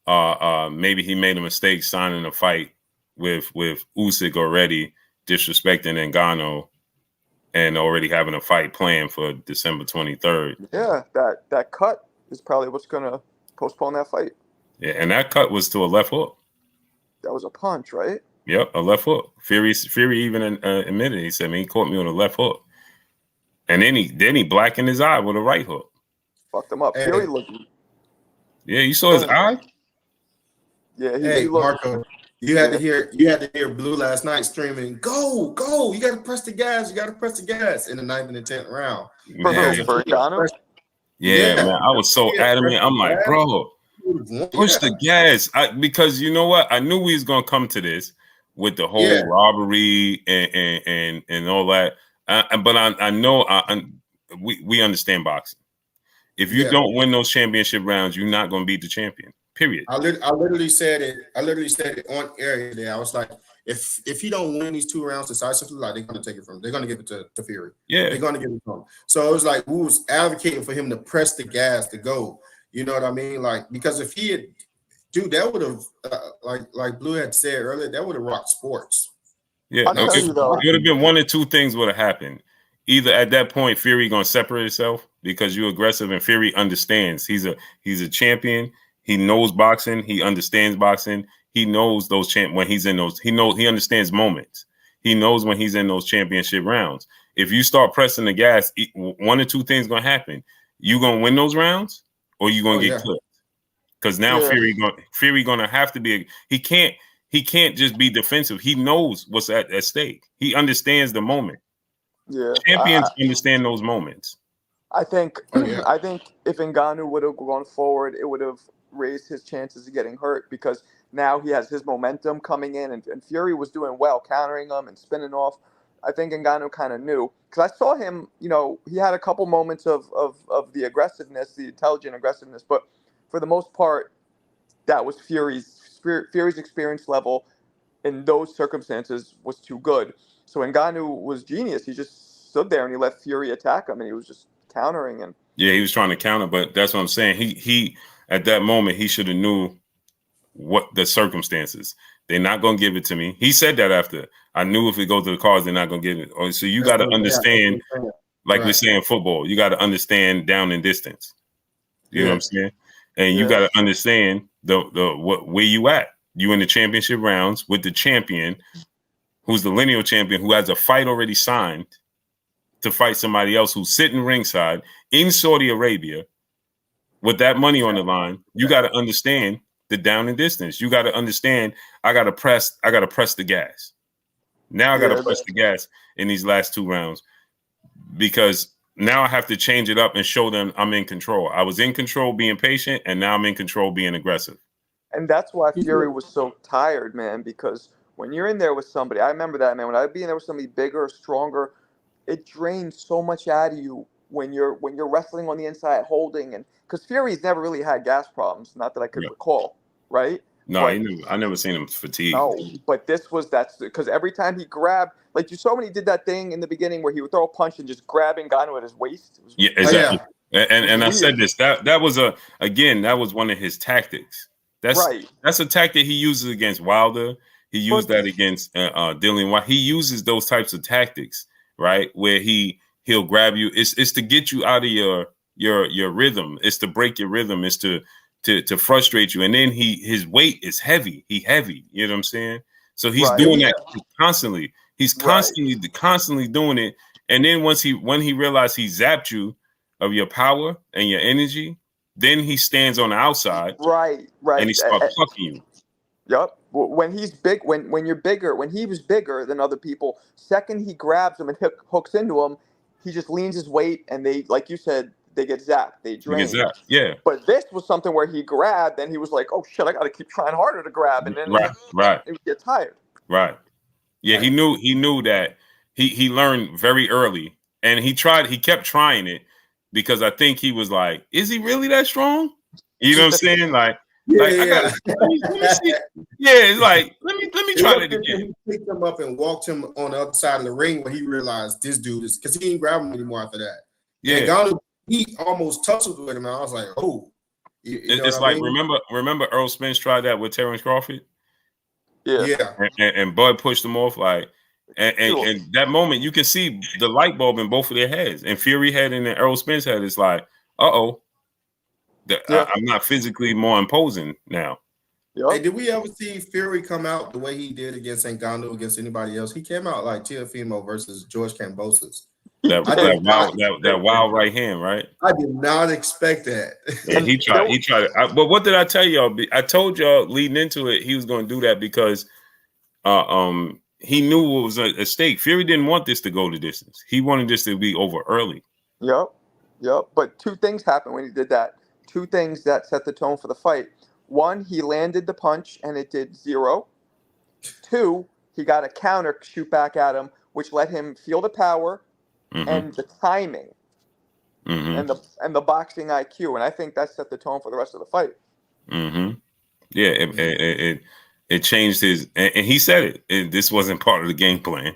maybe he made a mistake signing a fight with Usyk already, disrespecting Ngannou, and already having a fight planned for December 23rd. Yeah, that cut is probably what's gonna postpone that fight. Yeah, and that cut was to a left hook. That was a punch, right? Yep, a left hook. Fury even admitted, he said, "Man, he caught me on a left hook," and then he blackened his eye with a right hook. Fucked him up. Fury looked. Yeah, you saw his eye. Yeah, he looked. Marco, you had to hear Blue last night screaming, "Go! You got to press the gas! You got to press the gas!" in the 9th and the 10th round. For Ngannou? Yeah, man, I was so adamant. I'm like, bro, push the gas. Because you know what? I knew we was gonna come to this with the whole robbery and all that. But I know we understand boxing. If you don't win those championship rounds, you're not gonna beat the champion. Period. I literally said it on air today. I was like, if he don't win these 2 rounds decisively, like they're gonna take it from him. They're gonna give it to Fury. Yeah, they're gonna give it to him. So it was like we was advocating for him to press the gas to go. You know what I mean? Like, because if he had, dude, that would have like Blue had said earlier, that would have rocked sports. Yeah, it would have been one or two things would have happened. Either at that point, Fury gonna separate himself because you're aggressive, and Fury understands he's a champion. He knows boxing. He understands boxing. He knows those when he's in those. He understands moments. He knows when he's in those championship rounds. If you start pressing the gas, one or two things gonna happen. You gonna win those rounds, or you gonna get clipped. Because now Fury gonna have to be. He can't just be defensive. He knows what's at stake. He understands the moment. Yeah, champions understand those moments. I think if Ngannou would have gone forward, it would have raised his chances of getting hurt, because now he has his momentum coming in, and Fury was doing well, countering him and spinning off. I think Ngannou kind of knew, because I saw him, he had a couple moments of the aggressiveness, the intelligent aggressiveness, but for the most part, that was Fury's experience level in those circumstances was too good. So Ngannou was genius. He just stood there and he let Fury attack him, and he was just countering. And yeah, he was trying to counter, but that's what I'm saying. He at that moment, he should have knew what the circumstances. They're not going to give it to me. He said that after. I knew if it goes to the cards, they're not going to give it. So you got to understand, like we're saying football, you got to understand down and distance. You know what I'm saying? And you got to understand where you at. You in the championship rounds with the champion, who's the lineal champion, who has a fight already signed to fight somebody else who's sitting ringside in Saudi Arabia with that money on the line. You got to understand the down and distance. You got to understand, I got to press the gas. Now I got to press the gas in these last 2 rounds, because now I have to change it up and show them I'm in control. I was in control being patient, and now I'm in control being aggressive. And that's why Fury was so tired, man, because when you're in there with somebody, I remember that, man, when I'd be in there with somebody bigger, stronger, it drains so much out of you when you're wrestling on the inside, holding, and because Fury's never really had gas problems, not that I could recall, right? No, But I never seen him fatigued. no, but that's because every time he grabbed, like you saw when he did that thing in the beginning where he would throw a punch and just grab Ngannou at his waist. It was, Yeah, exactly. Oh, And I said this, that was that was one of his tactics. That's a tactic he uses against Wilder. He used that against Dillian White. He uses those types of tactics, right? Where he'll grab you. It's to get you out of your rhythm. It's to break your rhythm. It's to frustrate you. And then his weight is heavy. He heavy. You know what I'm saying? So he's doing that constantly. He's constantly doing it. And then when he realized he zapped you of your power and your energy, then he stands on the outside. Right. And he starts plucking you. Yep. When he's big, when you're bigger, when he was bigger than other people, second he grabs him and hooks into him, he just leans his weight and they, like you said, they get zapped, they drain. Yeah. But this was something where he grabbed and he was like, oh shit, I got to keep trying harder to grab. And then he would get tired. Right. Yeah. He knew that he learned very early and he kept trying it because I think he was like, is he really that strong? You know what I'm saying? Like, let me see. Yeah, it's like let me try that again. He picked him up and walked him on the other side of the ring when he realized this dude is because he didn't grab him anymore after that. Yeah, and Ngannou, he almost tussled with him, and I was like, oh, it's like remember Earl Spence tried that with Terrence Crawford. Yeah. And Bud pushed him off like, and that moment you can see the light bulb in both of their heads, and Fury head and then Earl Spence head is like, I'm not physically more imposing now. Yep. Hey, did we ever see Fury come out the way he did against Ngannou against anybody else? He came out like Teofimo versus George Kambosos. That wild right hand, right? I did not expect that. Yeah, he tried it. But what did I tell y'all? I told y'all leading into it, he was going to do that because he knew it was a stake. Fury didn't want this to go the distance. He wanted this to be over early. Yep. But two things happened when he did that. Two things that set the tone for the fight. One, he landed the punch and it did 0. 2, he got a counter shoot back at him, which let him feel the power and the timing and the boxing IQ. And I think that set the tone for the rest of the fight. Yeah, it changed his, and he said it. This wasn't part of the game plan.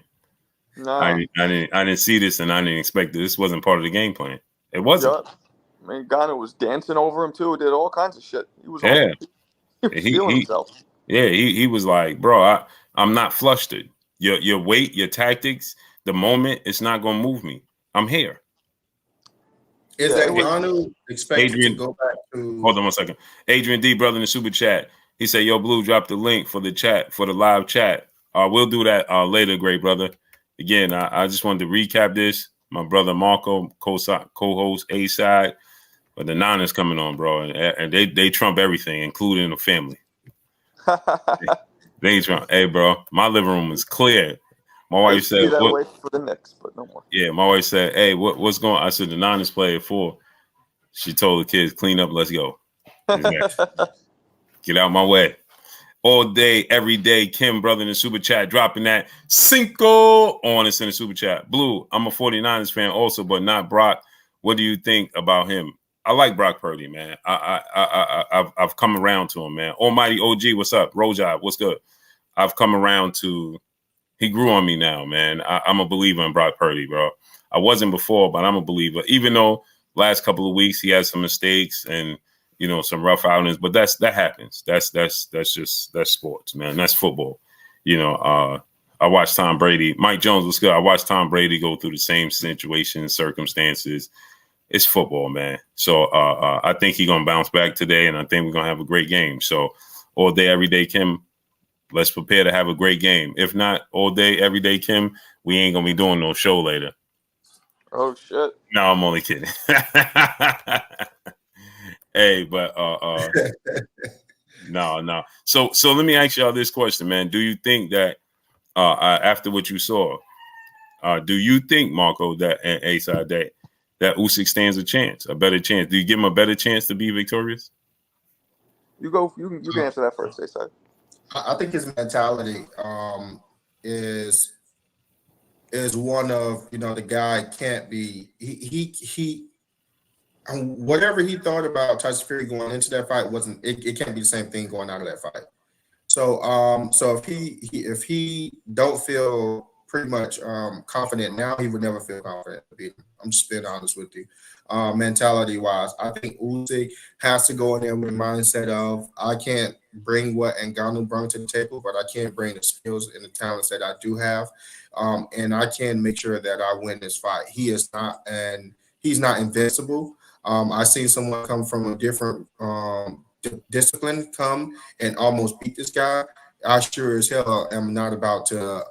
No, I didn't see this, and I didn't expect it. This wasn't part of the game plan. It wasn't. Yep. I mean, Ngannou was dancing over him too. Did all kinds of shit. He was feeling himself. Yeah, he was like, bro, I'm not flustered. Your weight, your tactics, the moment, it's not gonna move me. I'm here. Is that Ngannou expected to go back to? Hold on 1 second. Adrian D, brother in the super chat. He said, "Yo, Blue, drop the link for the chat for the live chat. We'll do that later, great brother. Again, I just wanted to recap this. My brother Marco, co-host A side, but the Niners coming on, bro, and they trump everything, including the family. They trump. Hey, bro, my living room is clear. My wife said, that way for the Knicks, but no more. Yeah, my wife said, "Hey, what's going on?" I said, "The Niners play at 4." She told the kids, "Clean up, let's go." Get out my way. All day, every day. Kim, brother in the super chat, dropping that Cinco on us in the super chat. Blue, I'm a 49ers fan also, but not Brock. What do you think about him? I like Brock Purdy, man. I've come around to him, man. Almighty OG, what's up? Rojai, what's good? I've come around to. He grew on me now, man. I'm a believer in Brock Purdy, bro. I wasn't before, but I'm a believer. Even though last couple of weeks he had some mistakes and some rough outings, but that happens. That's sports, man. That's football. I watched Tom Brady. Mike Jones was good. I watched Tom Brady go through the same situations, circumstances. It's football, man. So I think he's gonna bounce back today, and I think we're gonna have a great game. So all day, every day, Kim. Let's prepare to have a great game. If not, all day, every day, Kim, we ain't gonna be doing no show later. Oh shit! No, I'm only kidding. Hey, but no. So let me ask y'all this question, man. Do you think that after what you saw, do you think, Marco, that A-side that Usyk stands a better chance? Do you give him a better chance to be victorious? You go. You can answer that first, A-side. I think his mentality is is one of, the guy can't be whatever he thought about Tyson Fury going into that fight wasn't it can't be the same thing going out of that fight. So if he don't feel pretty much confident now, he would never feel confident to beat him. I'm just being honest with you. Mentality wise, I think Usyk has to go in there with the mindset of, I can't bring what Ngannou brought to the table, but I can bring the skills and the talents that I do have, and I can make sure that I win this fight. He's not invincible. I seen someone come from a different discipline come and almost beat this guy. I sure as hell am not about to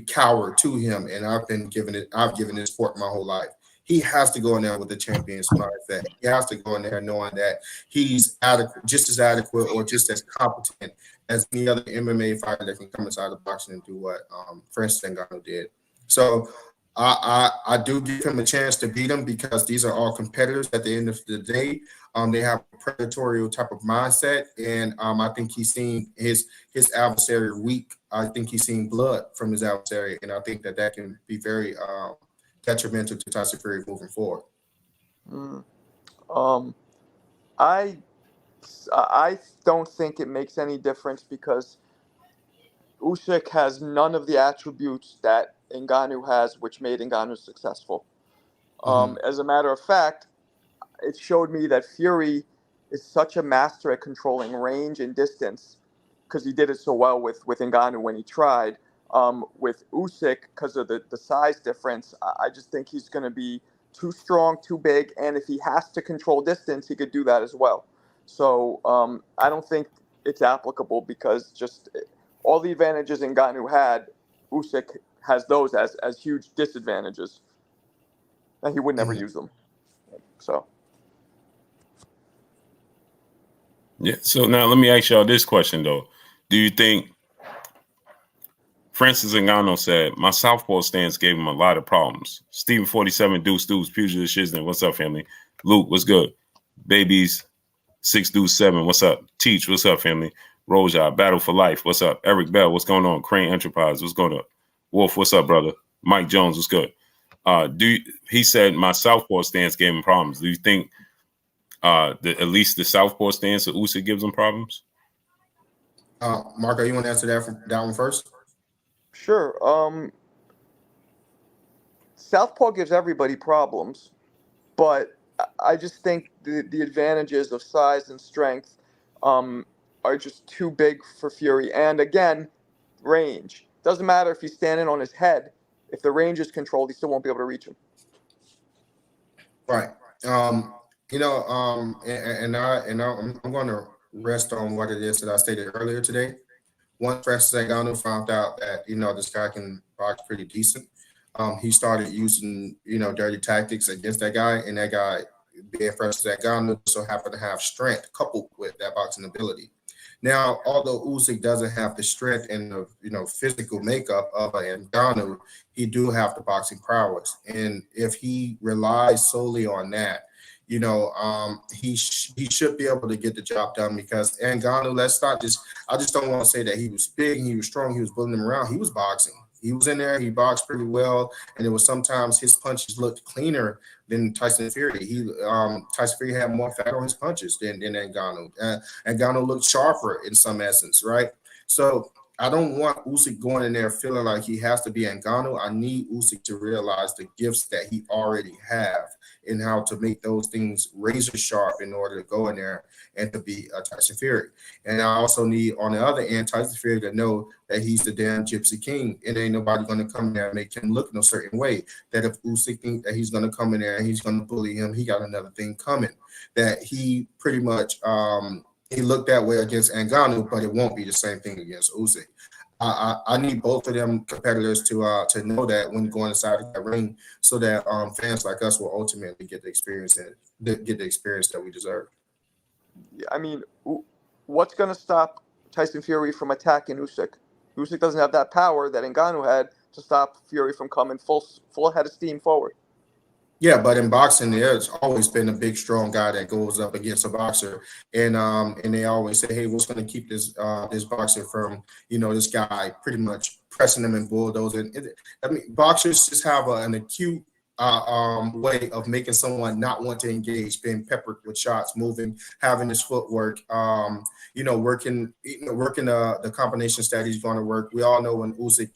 cower to him, and I've given this sport my whole life. He has to go in there with the champion's mindset. He has to go in there knowing that he's adequate, just as adequate or just as competent as any other MMA fighter that can come inside of boxing and do what for instance Ngannou did. So I do give him a chance to beat him because these are all competitors at the end of the day. They have a predatory type of mindset, and I think he's seen his adversary weak. I think he's seen blood from his adversary, and I think that can be very detrimental to Tyson Fury moving forward. I don't think it makes any difference because Usyk has none of the attributes that Ngannou has, which made Ngannou successful. As a matter of fact, it showed me that Fury is such a master at controlling range and distance because he did it so well with Ngannou when he tried. With Usyk, because of the size difference, I just think he's going to be too strong, too big, and if he has to control distance, he could do that as well. So I don't think it's applicable because just all the advantages Ngannou had, Usyk has those as huge disadvantages, and he would never use them. So. Yeah. So now let me ask y'all this question though: do you think Francis Ngannou said my southpaw stance gave him a lot of problems? Stephen 47, Deuce Deuce, Pugilist Shiznit, what's up, family? Luke, what's good? Babies 6 Deuce 7, what's up? Teach, what's up, family? Roja, Battle for Life, what's up? Eric Bell, what's going on? Crane Enterprise, what's going on? Wolf, what's up, brother? Mike Jones, what's good? He said my southpaw stance gave him problems. Do you think at least the southpaw stance of Usyk gives him problems? Marco, you want to answer that one first? Sure. Southpaw gives everybody problems, but I just think the advantages of size and strength are just too big for Fury. And again, range. Doesn't matter if he's standing on his head. If the range is controlled, he still won't be able to reach him. Right. I'm going to rest on what it is that I stated earlier today. Once Francis Ngannou found out that this guy can box pretty decent, he started using dirty tactics against that guy, and that guy, being Francis Ngannou, so happened to have strength coupled with that boxing ability. Now, although Usyk doesn't have the strength and the physical makeup of Ngannou, he do have the boxing prowess, and if he relies solely on that, he should be able to get the job done because Ngannou, I just don't want to say that he was big and he was strong, he was bullying him around. He was boxing. He was in there, he boxed pretty well, and it was sometimes his punches looked cleaner than Tyson Fury. Tyson Fury had more fat on his punches than Ngannou. Ngannou looked sharper in some essence, right? So I don't want Usyk going in there feeling like he has to be Ngannou. I need Usyk to realize the gifts that he already have and how to make those things razor sharp in order to go in there and to be Tyson Fury. And I also need, on the other end, Tyson Fury to know that he's the damn Gypsy King. It ain't nobody going to come there and make him look in a certain way. That if Usyk thinks that he's going to come in there and he's going to bully him, he got another thing coming. That he pretty much he looked that way against Ngannou, but it won't be the same thing against Usyk. I need both of them competitors to know that when going inside of that ring, so that fans like us will ultimately get the experience that we deserve. I mean, what's going to stop Tyson Fury from attacking Usyk? Usyk doesn't have that power that Ngannou had to stop Fury from coming full head of steam forward. Yeah, but in boxing, there's always been a big, strong guy that goes up against a boxer, and they always say, "Hey, what's going to keep this boxer from, this guy pretty much pressing them and bulldozing. I mean, boxers just have an acute way of making someone not want to engage, being peppered with shots, moving, having his footwork, working the combinations that he's going to work. We all know when Usyk,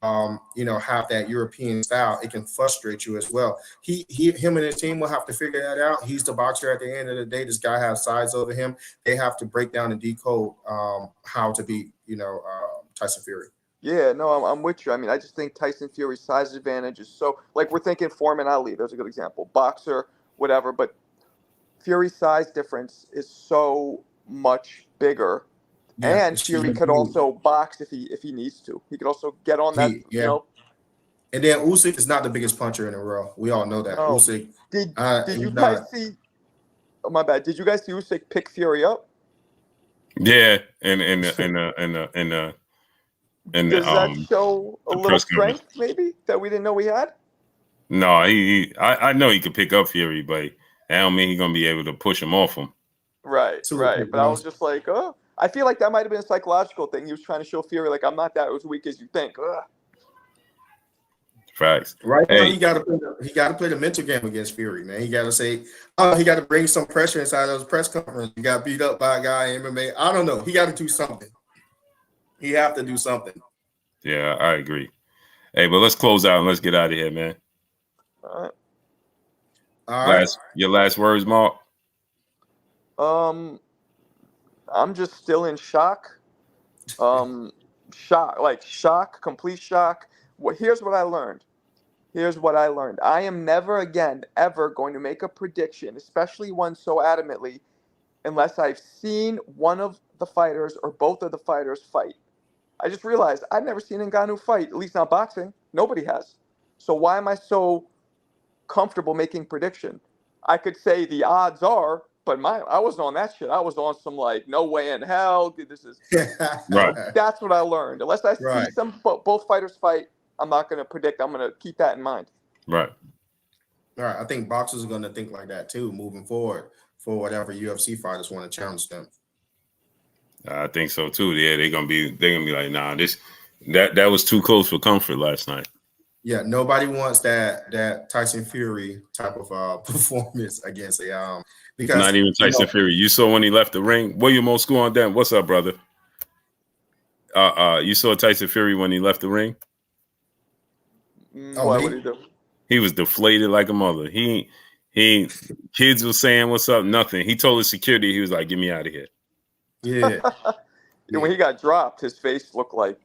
have that European style, it can frustrate you as well. Him and his team will have to figure that out. He's the boxer at the end of the day. This guy has size over him. They have to break down and decode how to beat, Tyson Fury. Yeah, no, I'm with you. I mean, I just think Tyson Fury's size advantage is so, like, we're thinking Foreman Ali. There's a good example. Boxer, whatever. But Fury's size difference is so much bigger. Yeah, and Fury could also box if he needs to. He could also get on that, And then Usyk is not the biggest puncher in the world. We all know that. No. Usyk. Did you guys see? Oh, my bad. Did you guys see Usyk pick Fury up? Yeah, and does that show a little strength maybe that we didn't know we had? No, I know he could pick up Fury, but that don't mean he's gonna be able to push him off him. Right. But I was just like, oh, I feel like that might have been a psychological thing. He was trying to show Fury, like, I'm not that as weak as you think. Ugh. Facts. Right now, he got to play the mental game against Fury, man. He got to say, he got to bring some pressure inside those press conferences. He got beat up by a guy in MMA. I don't know. He got to do something. He have to do something. Yeah, I agree. Hey, but let's close out and let's get out of here, man. All right. Your last words, Mark? I'm just still in shock. Shock, complete shock. Here's what I learned. I am never again, ever going to make a prediction, especially one so adamantly, unless I've seen one of the fighters or both of the fighters fight. I just realized I've never seen Ngannou fight, at least not boxing. Nobody has. So why am I so comfortable making prediction? I could say the odds are, but I wasn't on that shit. I was on some like no way in hell. This is right. That's what I learned. Unless I see both fighters fight, I'm not going to predict. I'm going to keep that in mind. Right. All right. I think boxers are going to think like that too, moving forward for whatever UFC fighters want to challenge them. I think so too. Yeah, they're gonna be like, nah, that was too close for comfort last night. Yeah, nobody wants that Tyson Fury type of performance against because not even Tyson Fury. You saw when he left the ring. William Old School on them. What's up, brother? You saw Tyson Fury when he left the ring. What did he do? He was deflated like a mother. He kids was saying what's up, nothing. He told his security, he was like, get me out of here. Yeah. When he got dropped, his face looked like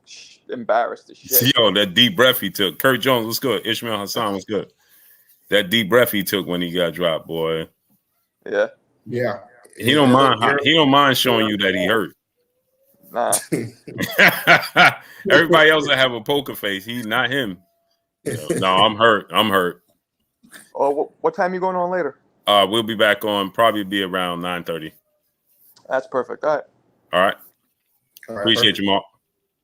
embarrassed as shit. Yo, that deep breath he took. Kurt Jones was good. Ishmael Hassan was good. That deep breath he took when he got dropped, boy. Yeah. Yeah. He don't mind. He don't mind showing you that he hurt. Nah. Everybody else will have a poker face. He not him. No, I'm hurt. Oh, what time are you going on later? We'll be back on. Probably be around 9:30. That's perfect. All right. All right. Appreciate you, Mark.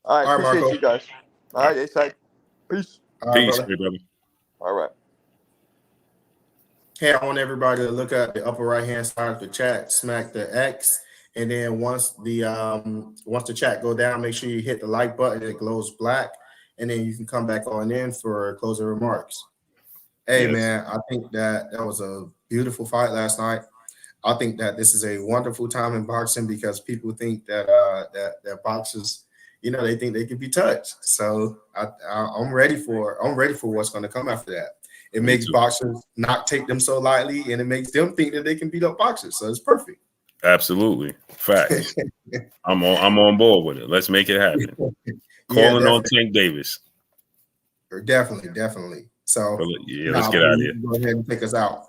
All right. Appreciate Marco. you guys. All right. A-side. Peace. Peace, brother. All right. Hey, I want everybody to look at the upper right-hand side of the chat, smack the X, and then once the chat go down, make sure you hit the like button. It glows black, and then you can come back on in for closing remarks. Hey, man, I think that was a beautiful fight last night. I think that this is a wonderful time in boxing because people think that that boxers, they think they can be touched. So I'm ready for what's going to come after that. It makes boxers not take them so lightly, and it makes them think that they can beat up boxers. So it's perfect. Absolutely, facts. I'm on board with it. Let's make it happen. Calling on Tank Davis. Definitely. So let's get out of here. Go ahead and take us out.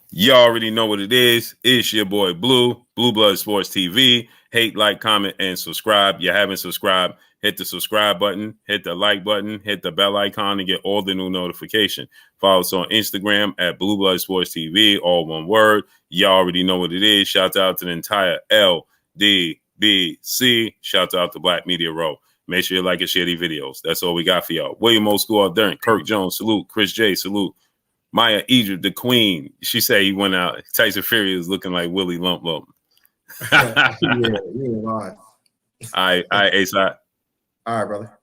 You already know what it is. It's your boy Blue Blood Sports TV. Hate, like, comment, and subscribe. You haven't subscribed, hit the subscribe button, hit the like button, hit the bell icon to get all the new notification. Follow us on Instagram at Blue Blood Sports TV, all one word. You already know what it is. Shout out to the entire LDBC. Shout out to Black Media Row. Make sure you like and share these videos. That's all we got for y'all. William Old School Darren, Kirk Jones, salute. Chris J, salute. Maya Egypt, the queen. She said he went out. Tyson Fury is looking like Willie Lump Lump. Yeah, you ain't lying. All right, A-side. All right, brother.